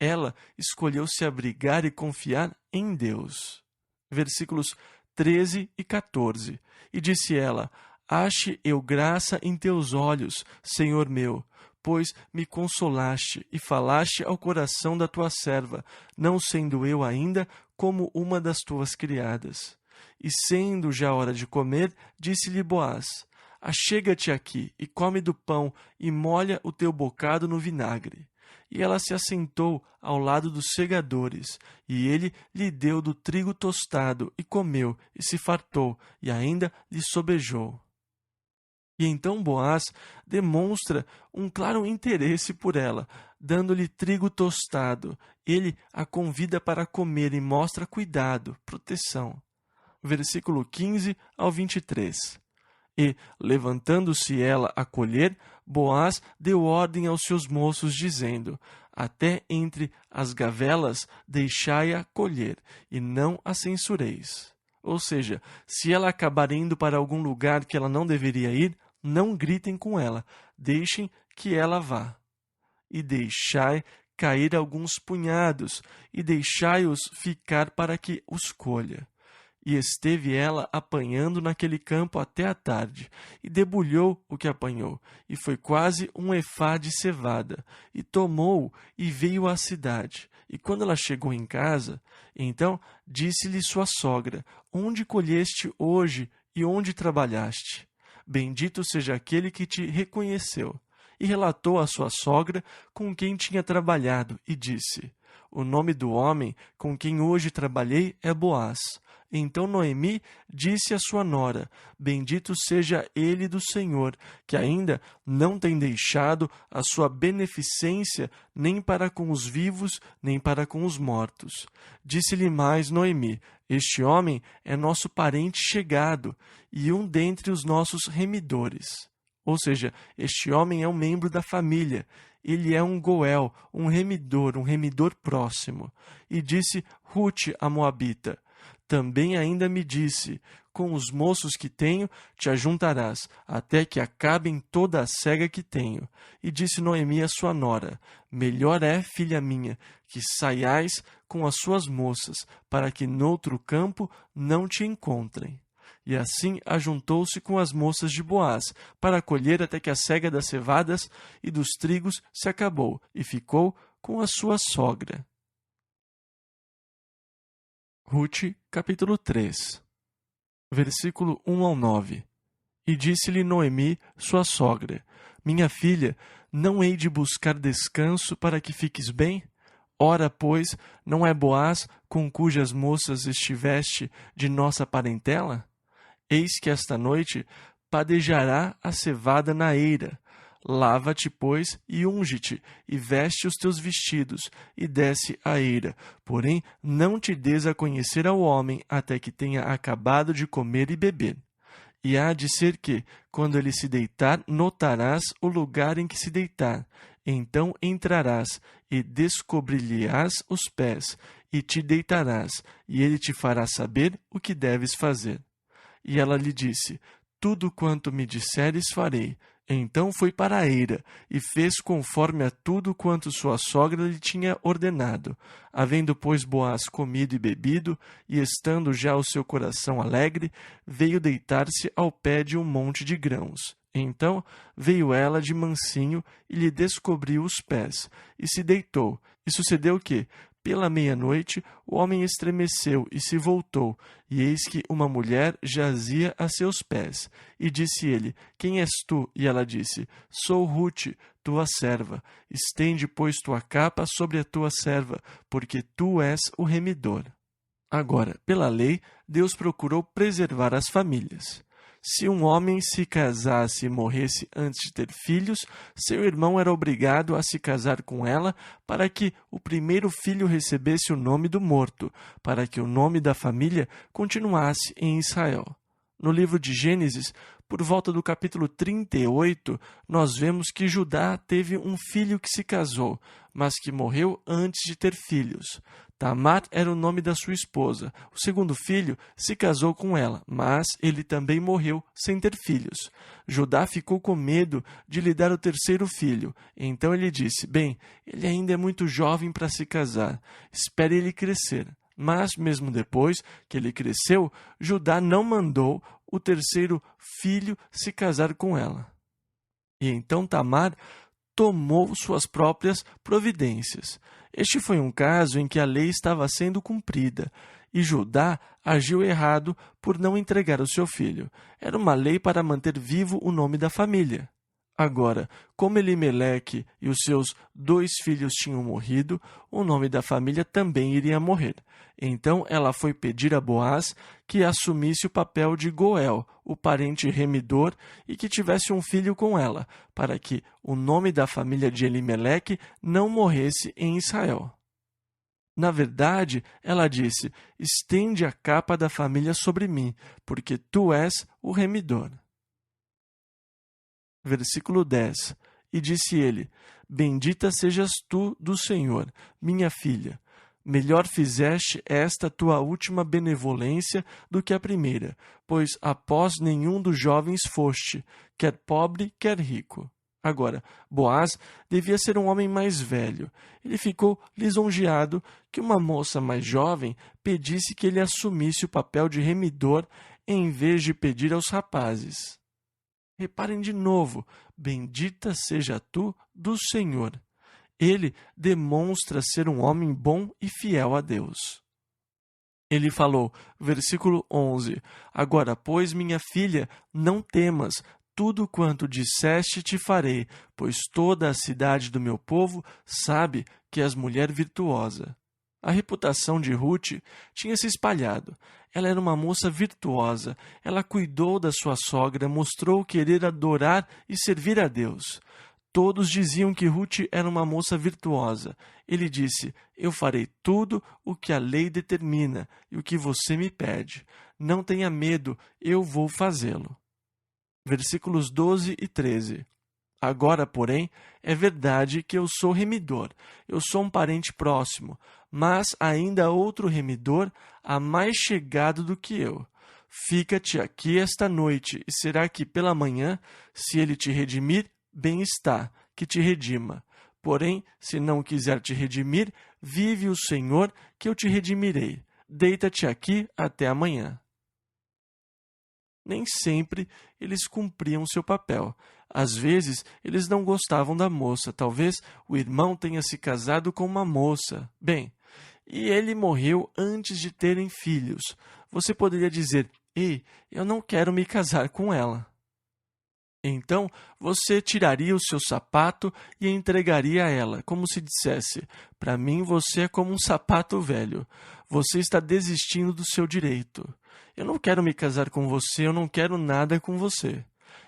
Ela escolheu se abrigar e confiar em Deus. Versículos 13 e 14. E disse ela: Ache eu graça em teus olhos, Senhor meu, pois me consolaste e falaste ao coração da tua serva, não sendo eu ainda como uma das tuas criadas. E sendo já hora de comer, disse-lhe Boaz: Achega-te aqui e come do pão e molha o teu bocado no vinagre. E ela se assentou ao lado dos segadores, e ele lhe deu do trigo tostado, e comeu, e se fartou, e ainda lhe sobejou. E então Boaz demonstra um claro interesse por ela, dando-lhe trigo tostado. Ele a convida para comer e mostra cuidado, proteção. Versículo 15 ao 23. E, levantando-se ela a colher, Boaz deu ordem aos seus moços, dizendo: Até entre as gavelas deixai-a colher, e não a censureis. Ou seja, se ela acabar indo para algum lugar que ela não deveria ir, não gritem com ela, deixem que ela vá. E deixai cair alguns punhados, e deixai-os ficar para que os colha. E esteve ela apanhando naquele campo até a tarde, e debulhou o que apanhou, e foi quase um efá de cevada, e tomou e veio à cidade. E quando ela chegou em casa, então disse-lhe sua sogra: Onde colheste hoje e onde trabalhaste? Bendito seja aquele que te reconheceu. E relatou à sua sogra com quem tinha trabalhado, e disse: O nome do homem com quem hoje trabalhei é Boaz. Então Noemi disse à sua nora: Bendito seja ele do Senhor, que ainda não tem deixado a sua beneficência nem para com os vivos, nem para com os mortos. Disse-lhe mais Noemi: Este homem é nosso parente chegado e um dentre os nossos remidores. Ou seja, este homem é um membro da família. Ele é um Goel, um remidor próximo. E disse Rute, a Moabita: Também ainda me disse: Com os moços que tenho te ajuntarás, até que acabem toda a cega que tenho. E disse Noemi à sua nora: Melhor é, filha minha, que saiais com as suas moças, para que noutro campo não te encontrem. E assim ajuntou-se com as moças de Boaz, para colher até que a cega das cevadas e dos trigos se acabou, e ficou com a sua sogra. Rute, capítulo 3, versículo 1 ao 9. E disse-lhe Noemi, sua sogra: Minha filha, não hei de buscar descanso para que fiques bem? Ora, pois, não é Boaz com cujas moças estiveste de nossa parentela? Eis que esta noite padejará a cevada na eira. Lava-te, pois, e unge-te, e veste os teus vestidos, e desce a eira. Porém, não te des a conhecer ao homem, até que tenha acabado de comer e beber. E há de ser que, quando ele se deitar, notarás o lugar em que se deitar. Então entrarás, e descobrir-lhe-ás os pés, e te deitarás, e ele te fará saber o que deves fazer. E ela lhe disse: Tudo quanto me disseres farei. Então foi para a eira, e fez conforme a tudo quanto sua sogra lhe tinha ordenado. Havendo, pois, Boaz comido e bebido, e estando já o seu coração alegre, veio deitar-se ao pé de um monte de grãos. Então veio ela de mansinho e lhe descobriu os pés, e se deitou. E sucedeu que, pela meia-noite, o homem estremeceu e se voltou, e eis que uma mulher jazia a seus pés. E disse ele: Quem és tu? E ela disse: Sou Rute, tua serva. Estende, pois, tua capa sobre a tua serva, porque tu és o remidor. Agora, pela lei, Deus procurou preservar as famílias. Se um homem se casasse e morresse antes de ter filhos, seu irmão era obrigado a se casar com ela para que o primeiro filho recebesse o nome do morto, para que o nome da família continuasse em Israel. No livro de Gênesis, por volta do capítulo 38, nós vemos que Judá teve um filho que se casou, mas que morreu antes de ter filhos. Tamar era o nome da sua esposa. O segundo filho se casou com ela, mas ele também morreu sem ter filhos. Judá ficou com medo de lhe dar o terceiro filho. Então ele disse: Bem, ele ainda é muito jovem para se casar. Espere ele crescer. Mas, mesmo depois que ele cresceu, Judá não mandou o terceiro filho se casar com ela. E então Tamar tomou suas próprias providências. Este foi um caso em que a lei estava sendo cumprida, e Judá agiu errado por não entregar o seu filho. Era uma lei para manter vivo o nome da família. Agora, como Elimeleque e os seus 2 filhos tinham morrido, o nome da família também iria morrer. Então ela foi pedir a Boaz que assumisse o papel de Goel, o parente remidor, e que tivesse um filho com ela, para que o nome da família de Elimeleque não morresse em Israel. Na verdade, ela disse: Estende a capa da família sobre mim, porque tu és o remidor. Versículo 10. E disse ele: Bendita sejas tu do Senhor, minha filha. Melhor fizeste esta tua última benevolência do que a primeira, pois após nenhum dos jovens foste, quer pobre, quer rico. Agora, Boaz devia ser um homem mais velho. Ele ficou lisonjeado que uma moça mais jovem pedisse que ele assumisse o papel de remidor em vez de pedir aos rapazes. Reparem de novo: bendita seja tu do Senhor. Ele demonstra ser um homem bom e fiel a Deus. Ele falou, versículo 11: Agora, pois, minha filha, não temas, tudo quanto disseste te farei, pois toda a cidade do meu povo sabe que és mulher virtuosa. A reputação de Ruth tinha se espalhado. Ela era uma moça virtuosa. Ela cuidou da sua sogra, mostrou querer adorar e servir a Deus. Todos diziam que Ruth era uma moça virtuosa. Ele disse: eu farei tudo o que a lei determina e o que você me pede. Não tenha medo, eu vou fazê-lo. Versículos 12 e 13. Agora, porém, é verdade que eu sou remidor, eu sou um parente próximo, mas ainda há outro remidor, há mais chegado do que eu. Fica-te aqui esta noite, e será que pela manhã, se ele te redimir, bem está, que te redima. Porém, se não quiser te redimir, vive o Senhor, que eu te redimirei. Deita-te aqui até amanhã. Nem sempre eles cumpriam seu papel. Às vezes, eles não gostavam da moça. Talvez o irmão tenha se casado com uma moça. Bem, e ele morreu antes de terem filhos. Você poderia dizer: ei, eu não quero me casar com ela. Então, você tiraria o seu sapato e entregaria a ela, como se dissesse: para mim você é como um sapato velho. Você está desistindo do seu direito. Eu não quero me casar com você, eu não quero nada com você.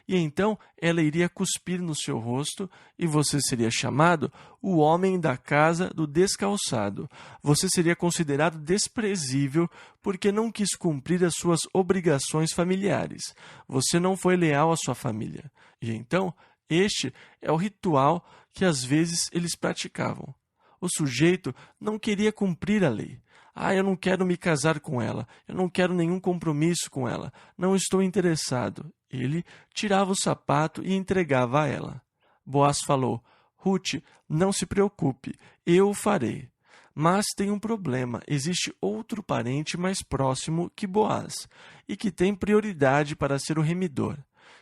E então ela iria cuspir no seu rosto e você seria chamado o homem da casa do descalçado. Você seria considerado desprezível porque não quis cumprir as suas obrigações familiares. Você não foi leal à sua família. E então, este é o ritual que às vezes eles praticavam. O sujeito não queria cumprir a lei. Eu não quero me casar com ela. Eu não quero nenhum compromisso com ela. Não estou interessado. Ele tirava o sapato e entregava a ela. Boaz falou: Ruth, não se preocupe, eu o farei. Mas tem um problema. Existe outro parente mais próximo que Boaz e que tem prioridade para ser o remidor.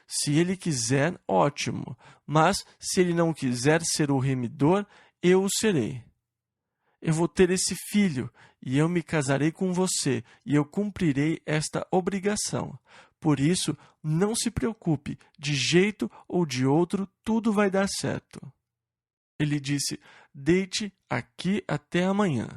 Se ele quiser, ótimo. Mas se ele não quiser ser o remidor, eu o serei. Eu vou ter esse filho, e eu me casarei com você, e eu cumprirei esta obrigação. Por isso, não se preocupe, de jeito ou de outro, tudo vai dar certo. Ele disse: deite aqui até amanhã.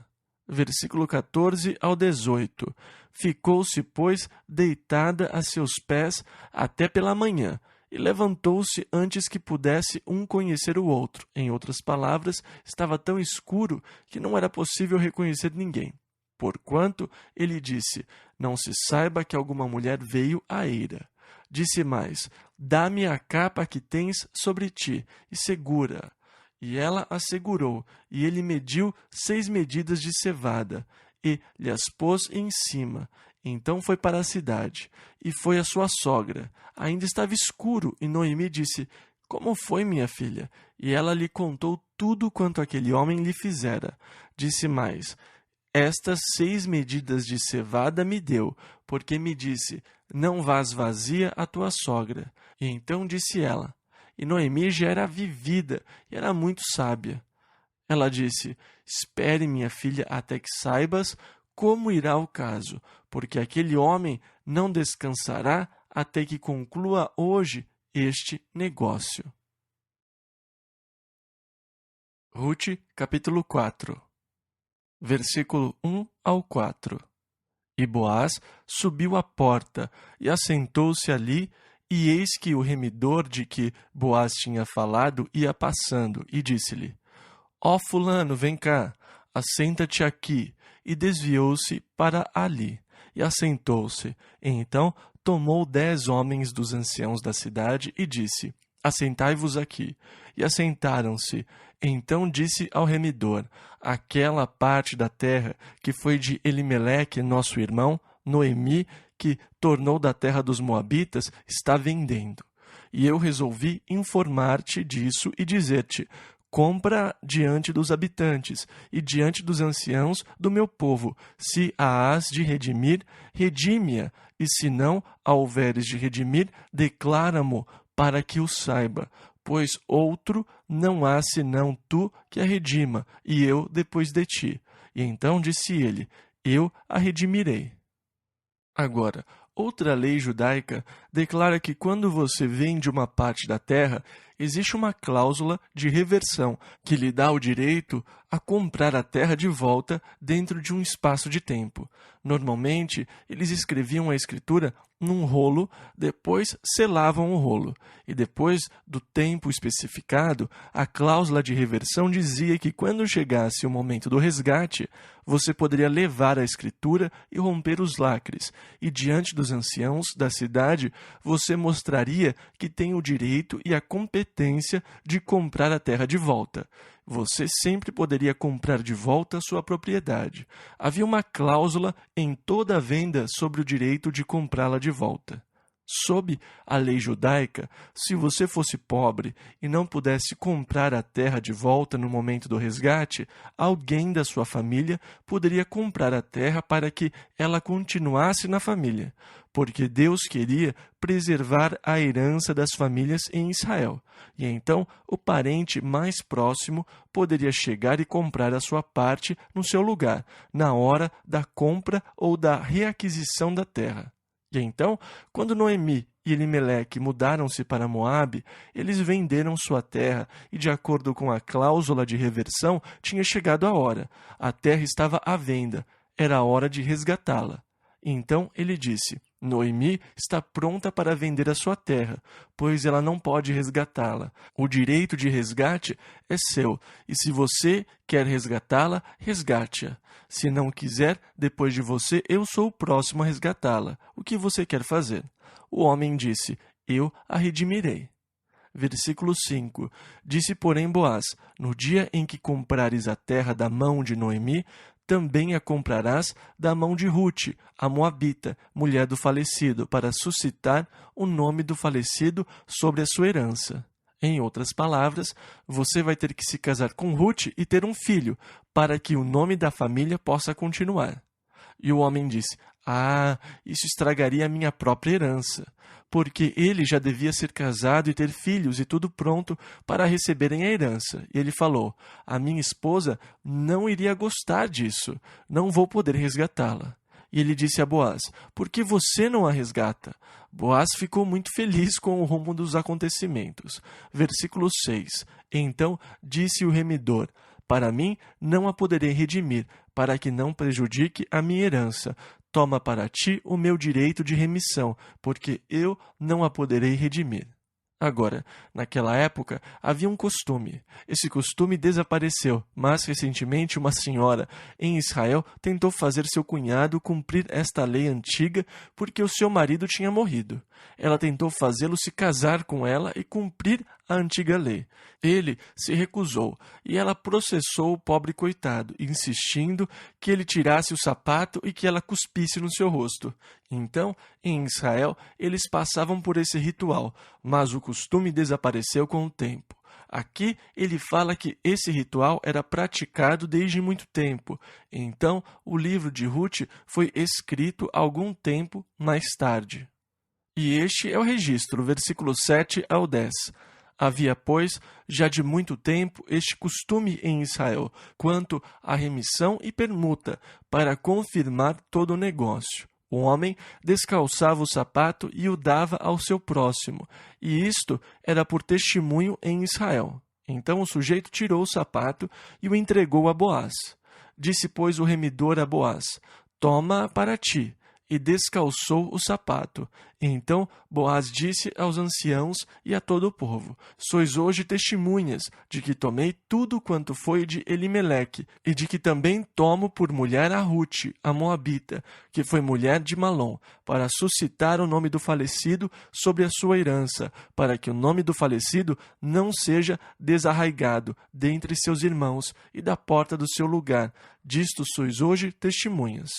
Versículo 14 ao 18. Ficou-se, pois, deitada a seus pés até pela manhã, e levantou-se antes que pudesse um conhecer o outro. Em outras palavras, estava tão escuro que não era possível reconhecer ninguém. Porquanto, ele disse: não se saiba que alguma mulher veio à eira. Disse mais: dá-me a capa que tens sobre ti, e segura. E ela a segurou, e ele mediu 6 medidas de cevada, e lhe-as pôs em cima. Então foi para a cidade, e foi a sua sogra. Ainda estava escuro, e Noemi disse: como foi, minha filha? E ela lhe contou tudo quanto aquele homem lhe fizera. Disse mais: estas 6 medidas de cevada me deu, porque me disse: não vás vazia a tua sogra. E então disse ela. E Noemi já era vivida e era muito sábia. Ela disse: espere, minha filha, até que saibas como irá o caso, porque aquele homem não descansará até que conclua hoje este negócio. Ruth, capítulo 4, versículo 1 ao 4. E Boaz subiu à porta e assentou-se ali, e eis que o remidor de que Boaz tinha falado ia passando, e disse-lhe: ó fulano, vem cá, assenta-te aqui. E desviou-se para ali, e assentou-se. Então tomou 10 homens dos anciãos da cidade, e disse: assentai-vos aqui. E assentaram-se. Então disse ao remidor: aquela parte da terra que foi de Elimeleque, nosso irmão, Noemi, que tornou da terra dos Moabitas, está vendendo. E eu resolvi informar-te disso e dizer-te: compra diante dos habitantes e diante dos anciãos do meu povo. Se a hás de redimir, redime-a, e se não a houveres de redimir, declara-mo, para que o saiba. Pois outro não há senão tu que a redima, e eu depois de ti. E então disse ele: eu a redimirei. Agora, Outra lei judaica declara que quando você vende uma parte da terra, existe uma cláusula de reversão que lhe dá o direito a comprar a terra de volta dentro de um espaço de tempo. Normalmente, eles escreviam a escritura num rolo, depois selavam o rolo. E depois do tempo especificado, a cláusula de reversão dizia que quando chegasse o momento do resgate, você poderia levar a escritura e romper os lacres, e diante dos anciãos da cidade, você mostraria que tem o direito e a competência de comprar a terra de volta. Você sempre poderia comprar de volta sua propriedade. Havia uma cláusula em toda a venda sobre o direito de comprá-la de volta. Sob a lei judaica, se você fosse pobre e não pudesse comprar a terra de volta no momento do resgate, alguém da sua família poderia comprar a terra para que ela continuasse na família, porque Deus queria preservar a herança das famílias em Israel. E então o parente mais próximo poderia chegar e comprar a sua parte no seu lugar, na hora da compra ou da reaquisição da terra. E então, quando Noemi e Elimeleque mudaram-se para Moabe, eles venderam sua terra e, de acordo com a cláusula de reversão, tinha chegado a hora. A terra estava à venda, era a hora de resgatá-la. Então ele disse: Noemi está pronta para vender a sua terra, pois ela não pode resgatá-la. O direito de resgate é seu, e se você quer resgatá-la, resgate-a. Se não quiser, depois de você, eu sou o próximo a resgatá-la. O que você quer fazer? O homem disse: eu a redimirei. Versículo 5. Disse, porém, Boaz: no dia em que comprares a terra da mão de Noemi, também a comprarás da mão de Rute, a moabita, mulher do falecido, para suscitar o nome do falecido sobre a sua herança. Em outras palavras, você vai ter que se casar com Rute e ter um filho, para que o nome da família possa continuar. E o homem disse: isso estragaria a minha própria herança, porque ele já devia ser casado e ter filhos e tudo pronto para receberem a herança. E ele falou: a minha esposa não iria gostar disso, não vou poder resgatá-la. E ele disse a Boaz: por que você não a resgata? Boaz ficou muito feliz com o rumo dos acontecimentos. Versículo 6. Então disse o remidor: para mim não a poderei redimir, para que não prejudique a minha herança. Toma para ti o meu direito de remissão, porque eu não a poderei redimir. Agora, naquela época, havia um costume. Esse costume desapareceu, mas recentemente uma senhora em Israel tentou fazer seu cunhado cumprir esta lei antiga porque o seu marido tinha morrido. Ela tentou fazê-lo se casar com ela e cumprir a antiga lei. Ele se recusou e ela processou o pobre coitado, insistindo que ele tirasse o sapato e que ela cuspisse no seu rosto. Então, em Israel, eles passavam por esse ritual, mas o costume desapareceu com o tempo. Aqui ele fala que esse ritual era praticado desde muito tempo. Então, o livro de Rute foi escrito algum tempo mais tarde. E este é o registro, versículo 7 ao 10. Havia, pois, já de muito tempo este costume em Israel, quanto à remissão e permuta, para confirmar todo o negócio. O homem descalçava o sapato e o dava ao seu próximo, e isto era por testemunho em Israel. Então o sujeito tirou o sapato e o entregou a Boaz. Disse, pois, o remidor a Boaz: toma para ti. E descalçou o sapato. Então Boaz disse aos anciãos e a todo o povo: sois hoje testemunhas de que tomei tudo quanto foi de Elimeleque, e de que também tomo por mulher a Rute, a moabita, que foi mulher de Malom, para suscitar o nome do falecido sobre a sua herança, para que o nome do falecido não seja desarraigado dentre seus irmãos e da porta do seu lugar. Disto sois hoje testemunhas.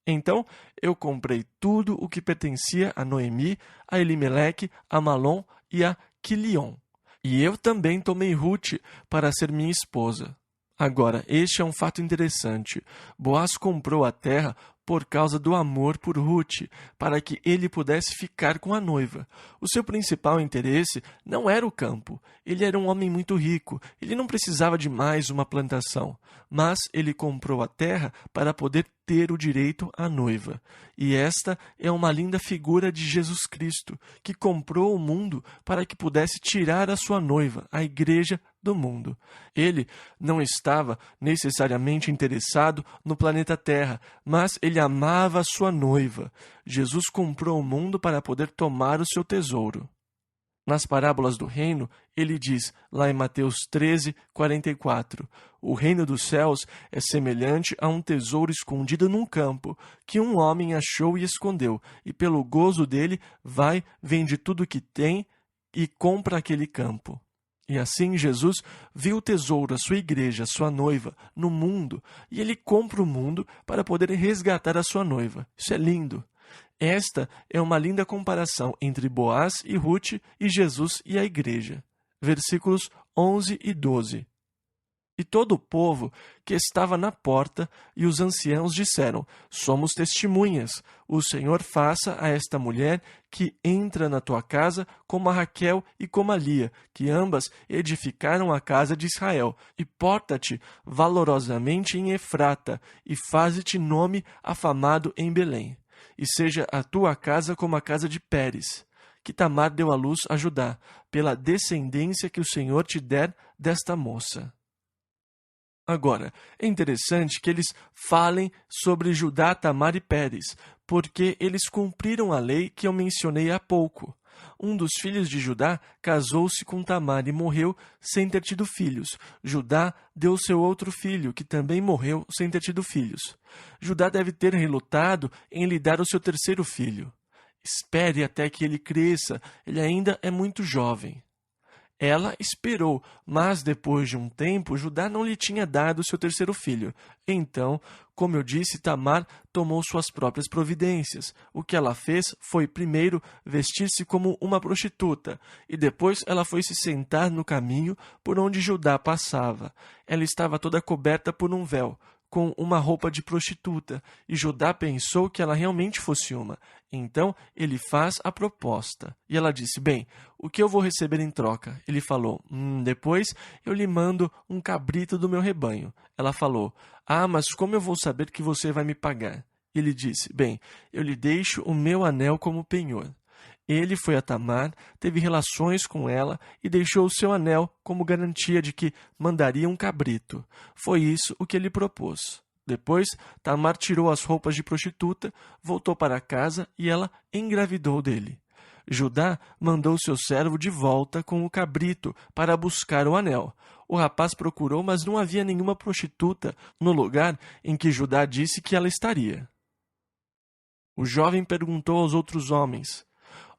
Então eu comprei tudo o que pertencia a Noemi, a Elimeleque, a Malom e a Quilion. E eu também tomei Rute para ser minha esposa. Agora, este é um fato interessante. Boaz comprou a terra por causa do amor por Ruth, para que ele pudesse ficar com a noiva. O seu principal interesse não era o campo. Ele era um homem muito rico. Ele não precisava de mais uma plantação. Mas ele comprou a terra para poder ter o direito à noiva. E esta é uma linda figura de Jesus Cristo, que comprou o mundo para que pudesse tirar a sua noiva, a igreja, do mundo. Ele não estava necessariamente interessado no planeta Terra, mas ele amava a sua noiva. Jesus comprou o mundo para poder tomar o seu tesouro. Nas parábolas do reino, ele diz, lá em Mateus 13, 44, o reino dos céus é semelhante a um tesouro escondido num campo, que um homem achou e escondeu, e pelo gozo dele vai, vende tudo o que tem e compra aquele campo. E assim Jesus viu o tesouro, a sua igreja, a sua noiva, no mundo, e ele compra o mundo para poder resgatar a sua noiva. Isso é lindo. Esta é uma linda comparação entre Boaz e Ruth e Jesus e a igreja. Versículos 11 e 12. E todo o povo que estava na porta e os anciãos disseram, somos testemunhas, o Senhor faça a esta mulher que entra na tua casa como a Raquel e como a Lia, que ambas edificaram a casa de Israel, e porta-te valorosamente em Efrata, e faze-te nome afamado em Belém. E seja a tua casa como a casa de Pérez, que Tamar deu à luz a Judá, pela descendência que o Senhor te der desta moça. Agora, é interessante que eles falem sobre Judá, Tamar e Pérez, porque eles cumpriram a lei que eu mencionei há pouco. Um dos filhos de Judá casou-se com Tamar e morreu sem ter tido filhos. Judá deu seu outro filho, que também morreu sem ter tido filhos. Judá deve ter relutado em lhe dar o seu terceiro filho. Espere até que ele cresça, ele ainda é muito jovem. Ela esperou, mas depois de um tempo, Judá não lhe tinha dado seu terceiro filho. Então, como eu disse, Tamar tomou suas próprias providências. O que ela fez foi, primeiro, vestir-se como uma prostituta, e depois ela foi se sentar no caminho por onde Judá passava. Ela estava toda coberta por um véu, com uma roupa de prostituta, e Judá pensou que ela realmente fosse uma. Então ele faz a proposta. E ela disse, bem, o que eu vou receber em troca? Ele falou, depois eu lhe mando um cabrito do meu rebanho. Ela falou, mas como eu vou saber que você vai me pagar? Ele disse, bem, eu lhe deixo o meu anel como penhor. Ele foi a Tamar, teve relações com ela e deixou o seu anel como garantia de que mandaria um cabrito. Foi isso o que ele propôs. Depois, Tamar tirou as roupas de prostituta, voltou para casa e ela engravidou dele. Judá mandou seu servo de volta com o cabrito para buscar o anel. O rapaz procurou, mas não havia nenhuma prostituta no lugar em que Judá disse que ela estaria. O jovem perguntou aos outros homens,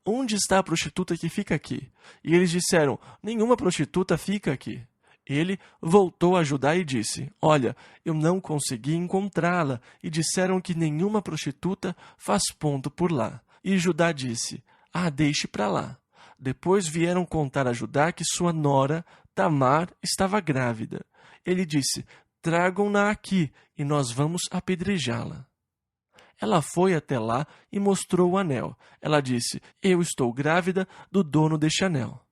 onde está a prostituta que fica aqui? E eles disseram, nenhuma prostituta fica aqui. Ele voltou a Judá e disse, olha, eu não consegui encontrá-la, e disseram que nenhuma prostituta faz ponto por lá. E Judá disse, deixe para lá. Depois vieram contar a Judá que sua nora, Tamar, estava grávida. Ele disse, tragam-na aqui, e nós vamos apedrejá-la. Ela foi até lá e mostrou o anel. Ela disse, eu estou grávida do dono deste anel.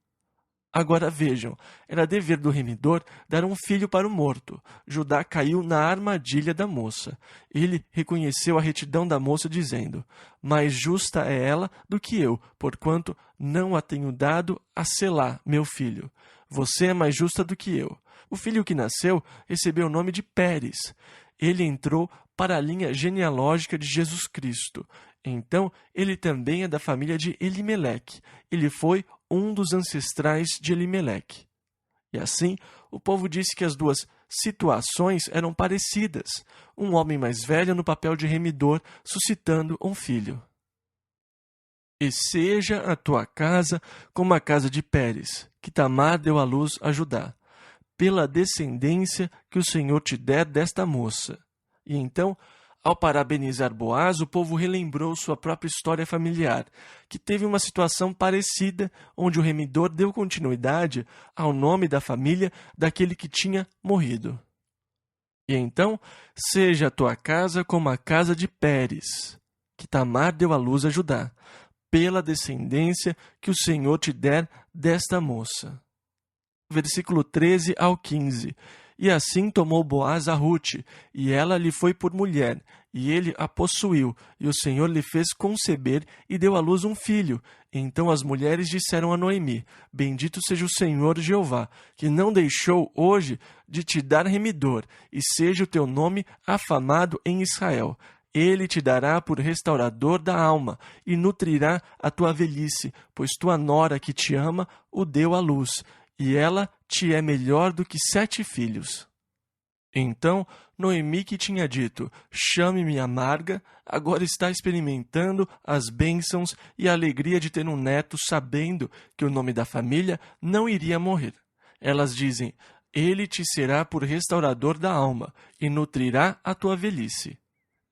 Agora vejam, era dever do remidor dar um filho para o morto. Judá caiu na armadilha da moça. Ele reconheceu a retidão da moça, dizendo, mais justa é ela do que eu, porquanto não a tenho dado a Selá, meu filho. Você é mais justa do que eu. O filho que nasceu recebeu o nome de Pérez. Ele entrou para a linha genealógica de Jesus Cristo. Então, ele também é da família de Elimeleque. Ele foi um dos ancestrais de Elimeleque. E assim, o povo disse que as duas situações eram parecidas. Um homem mais velho no papel de remidor, suscitando um filho. E seja a tua casa como a casa de Pérez, que Tamar deu à luz a Judá, pela descendência que o Senhor te der desta moça. E então, ao parabenizar Boaz, o povo relembrou sua própria história familiar, que teve uma situação parecida, onde o remidor deu continuidade ao nome da família daquele que tinha morrido. E então, seja a tua casa como a casa de Pérez, que Tamar deu à luz a Judá, pela descendência que o Senhor te der desta moça. Versículo 13 ao 15. E assim tomou Boaz a Rute, e ela lhe foi por mulher, e ele a possuiu, e o Senhor lhe fez conceber, e deu à luz um filho. Então as mulheres disseram a Noemi: Bendito seja o Senhor Jeová, que não deixou hoje de te dar remidor, e seja o teu nome afamado em Israel. Ele te dará por restaurador da alma, e nutrirá a tua velhice, pois tua nora que te ama o deu à luz, e ela te é melhor do que 7 filhos. Então, Noemi, que tinha dito, chame-me amarga, agora está experimentando as bênçãos e a alegria de ter um neto, sabendo que o nome da família não iria morrer. Elas dizem, ele te será por restaurador da alma, e nutrirá a tua velhice.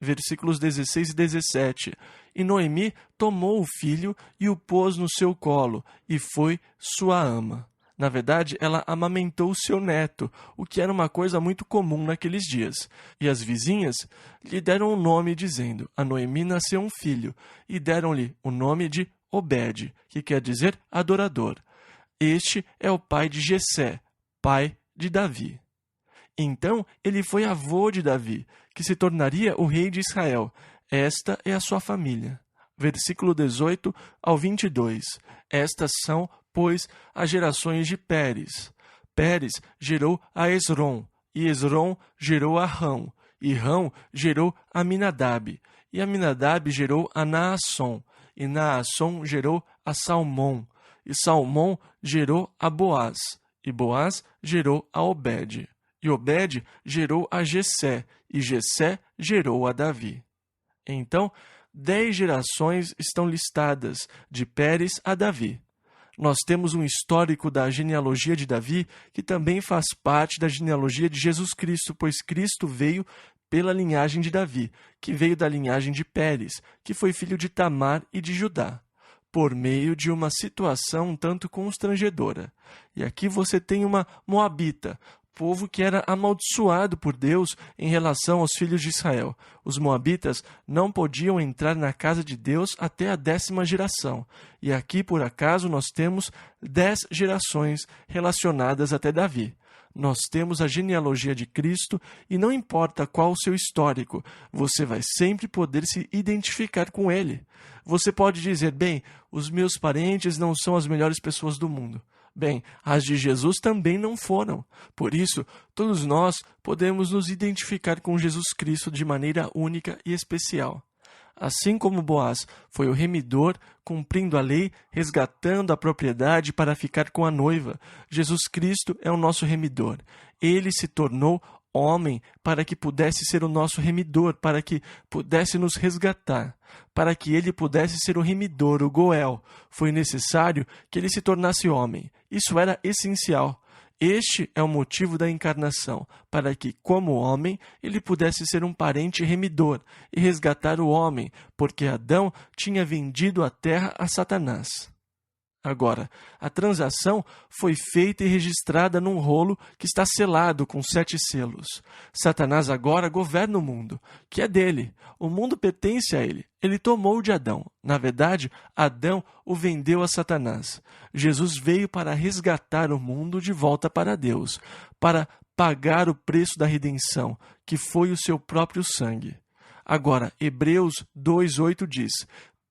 Versículos 16 e 17. E Noemi tomou o filho e o pôs no seu colo, e foi sua ama. Na verdade, ela amamentou o seu neto, o que era uma coisa muito comum naqueles dias. E as vizinhas lhe deram um nome, dizendo, a Noemi nasceu um filho, e deram-lhe o nome de Obed, que quer dizer adorador. Este é o pai de Jessé, pai de Davi. Então ele foi avô de Davi, que se tornaria o rei de Israel. Esta é a sua família. Versículo 18 ao 22. Estas são, pois, as gerações de Pérez. Pérez gerou a Esrom, e Esrom gerou a Rão, e Rão gerou a Aminadab, e Aminadab gerou a Naasson, e Naasson gerou a Salmão, e Salmão gerou a Boaz, e Boaz gerou a Obed. E Obed gerou a Jessé, e Jessé gerou a Davi. Então, 10 gerações estão listadas, de Pérez a Davi. Nós temos um histórico da genealogia de Davi, que também faz parte da genealogia de Jesus Cristo, pois Cristo veio pela linhagem de Davi, que veio da linhagem de Pérez, que foi filho de Tamar e de Judá, por meio de uma situação um tanto constrangedora. E aqui você tem uma moabita, povo que era amaldiçoado por Deus em relação aos filhos de Israel. Os moabitas não podiam entrar na casa de Deus até a 10ª geração. E aqui, por acaso, nós temos 10 gerações relacionadas até Davi. Nós temos a genealogia de Cristo e não importa qual o seu histórico, você vai sempre poder se identificar com ele. Você pode dizer, bem, os meus parentes não são as melhores pessoas do mundo. Bem, as de Jesus também não foram. Por isso, todos nós podemos nos identificar com Jesus Cristo de maneira única e especial. Assim como Boaz foi o remidor, cumprindo a lei, resgatando a propriedade para ficar com a noiva, Jesus Cristo é o nosso remidor. Ele se tornou homem para que pudesse ser o nosso remidor, para que pudesse nos resgatar. Para que ele pudesse ser o remidor, o Goel, foi necessário que ele se tornasse homem. Isso era essencial. Este é o motivo da encarnação, para que, como homem, ele pudesse ser um parente remidor e resgatar o homem, porque Adão tinha vendido a terra a Satanás. Agora, a transação foi feita e registrada num rolo que está selado com 7 selos. Satanás agora governa o mundo, que é dele. O mundo pertence a ele. Ele tomou de Adão. Na verdade, Adão o vendeu a Satanás. Jesus veio para resgatar o mundo de volta para Deus, para pagar o preço da redenção, que foi o seu próprio sangue. Agora, Hebreus 2:8 diz: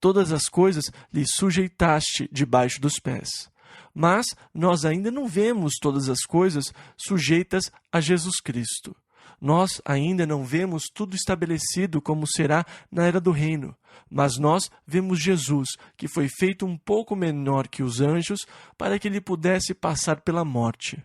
todas as coisas lhe sujeitaste debaixo dos pés. Mas nós ainda não vemos todas as coisas sujeitas a Jesus Cristo. Nós ainda não vemos tudo estabelecido como será na era do reino. Mas nós vemos Jesus, que foi feito um pouco menor que os anjos, para que ele pudesse passar pela morte.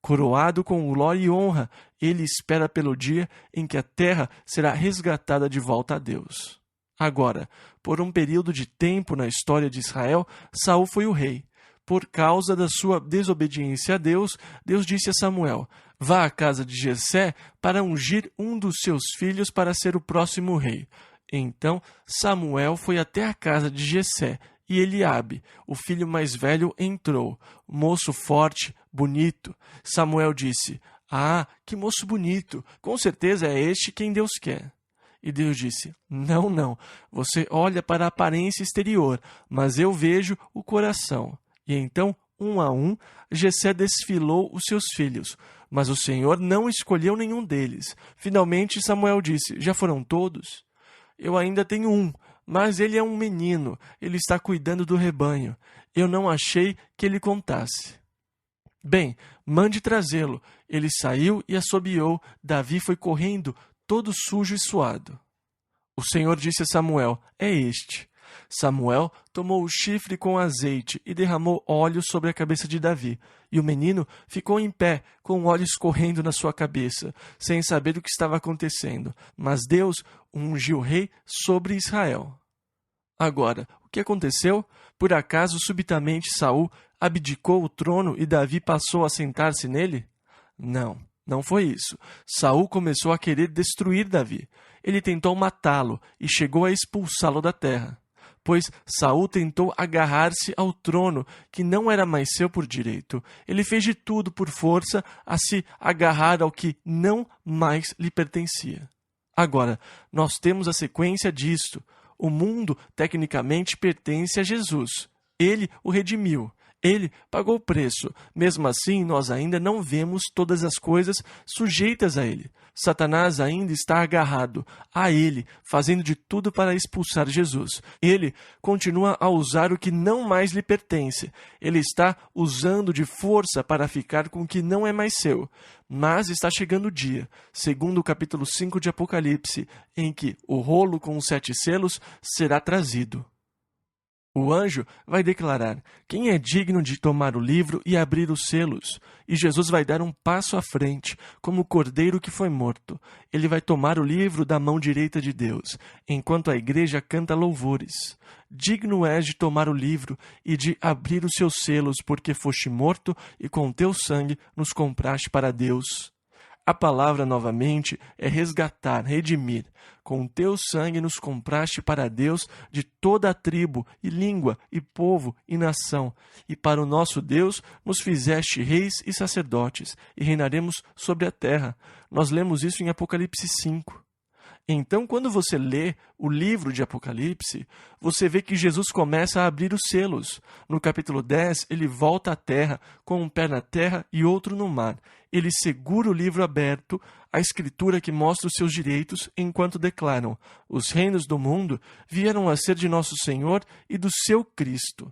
Coroado com glória e honra, ele espera pelo dia em que a terra será resgatada de volta a Deus. Agora, por um período de tempo na história de Israel, Saul foi o rei. Por causa da sua desobediência a Deus, Deus disse a Samuel: vá à casa de Jessé para ungir um dos seus filhos para ser o próximo rei. Então Samuel foi até a casa de Jessé, e Eliabe, o filho mais velho, entrou, moço forte, bonito. Samuel disse: Ah, que moço bonito! Com certeza é este quem Deus quer. E Deus disse: Não, não. Você olha para a aparência exterior, mas eu vejo o coração. E então, um a um, Jessé desfilou os seus filhos. Mas o Senhor não escolheu nenhum deles. Finalmente, Samuel disse: Já foram todos? Eu ainda tenho um, mas ele é um menino. Ele está cuidando do rebanho. Eu não achei que ele contasse. Bem, mande trazê-lo. Ele saiu e assobiou. Davi foi correndo, todo sujo e suado. O Senhor disse a Samuel: É este. Samuel tomou o chifre com azeite e derramou óleo sobre a cabeça de Davi. E o menino ficou em pé, com o óleo escorrendo na sua cabeça, sem saber o que estava acontecendo. Mas Deus ungiu o rei sobre Israel. Agora, o que aconteceu? Por acaso, subitamente, Saul abdicou o trono e Davi passou a sentar-se nele? Não, não foi isso. Saul começou a querer destruir Davi. Ele tentou matá-lo e chegou a expulsá-lo da terra. Pois Saul tentou agarrar-se ao trono, que não era mais seu por direito. Ele fez de tudo por força a se agarrar ao que não mais lhe pertencia. Agora, nós temos a sequência disto. O mundo, tecnicamente, pertence a Jesus. Ele o redimiu. Ele pagou o preço. Mesmo assim, nós ainda não vemos todas as coisas sujeitas a ele. Satanás ainda está agarrado a ele, fazendo de tudo para expulsar Jesus. Ele continua a usar o que não mais lhe pertence. Ele está usando de força para ficar com o que não é mais seu. Mas está chegando o dia, segundo o capítulo 5 de Apocalipse, em que o rolo com os 7 selos será trazido. O anjo vai declarar: quem é digno de tomar o livro e abrir os selos? E Jesus vai dar um passo à frente, como o cordeiro que foi morto. Ele vai tomar o livro da mão direita de Deus, enquanto a igreja canta louvores. Digno és de tomar o livro e de abrir os seus selos, porque foste morto e com teu sangue nos compraste para Deus. A palavra, novamente, é resgatar, redimir. Com teu sangue nos compraste para Deus de toda a tribo, e língua, e povo, e nação. E para o nosso Deus nos fizeste reis e sacerdotes, e reinaremos sobre a terra. Nós lemos isso em Apocalipse 5. Então, quando você lê o livro de Apocalipse, você vê que Jesus começa a abrir os selos. No capítulo 10, ele volta à terra, com um pé na terra e outro no mar. Ele segura o livro aberto, a escritura que mostra os seus direitos, enquanto declaram: os reinos do mundo vieram a ser de nosso Senhor e do seu Cristo.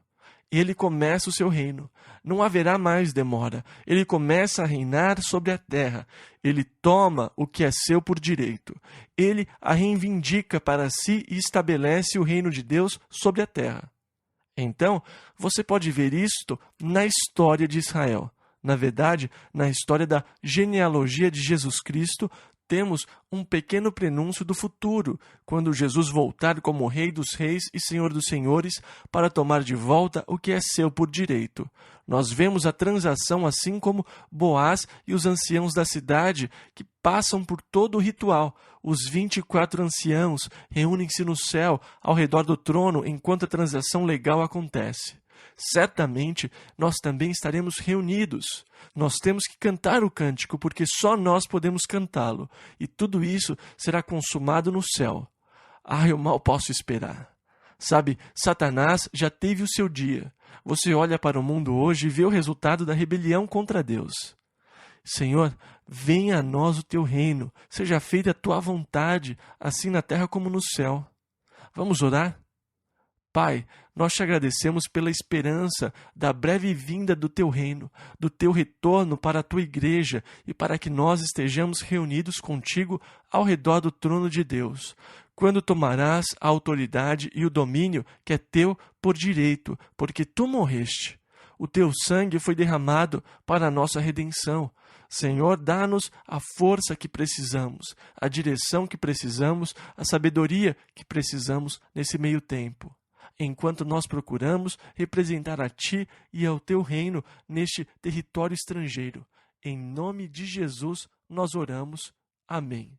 Ele começa o seu reino. Não haverá mais demora. Ele começa a reinar sobre a terra. Ele toma o que é seu por direito. Ele a reivindica para si e estabelece o reino de Deus sobre a terra. Então, você pode ver isto na história de Israel. Na verdade, na história da genealogia de Jesus Cristo, temos um pequeno prenúncio do futuro, quando Jesus voltar como Rei dos Reis e Senhor dos Senhores para tomar de volta o que é seu por direito. Nós vemos a transação assim como Boaz e os anciãos da cidade que passam por todo o ritual. Os 24 anciãos reúnem-se no céu ao redor do trono enquanto a transação legal acontece. Certamente nós também estaremos reunidos. Nós temos que cantar o cântico, porque só nós podemos cantá-lo. E tudo isso será consumado no céu. Ah, eu mal posso esperar. Sabe, Satanás já teve o seu dia. Você olha para o mundo hoje e vê o resultado da rebelião contra Deus. Senhor, venha a nós o teu reino. Seja feita a tua vontade, assim na terra como no céu. Vamos orar? Pai, nós te agradecemos pela esperança da breve vinda do teu reino, do teu retorno para a tua igreja e para que nós estejamos reunidos contigo ao redor do trono de Deus. Quando tomarás a autoridade e o domínio que é teu por direito, porque tu morreste. O teu sangue foi derramado para a nossa redenção. Senhor, dá-nos a força que precisamos, a direção que precisamos, a sabedoria que precisamos nesse meio tempo. Enquanto nós procuramos representar a Ti e ao Teu reino neste território estrangeiro. Em nome de Jesus, nós oramos. Amém.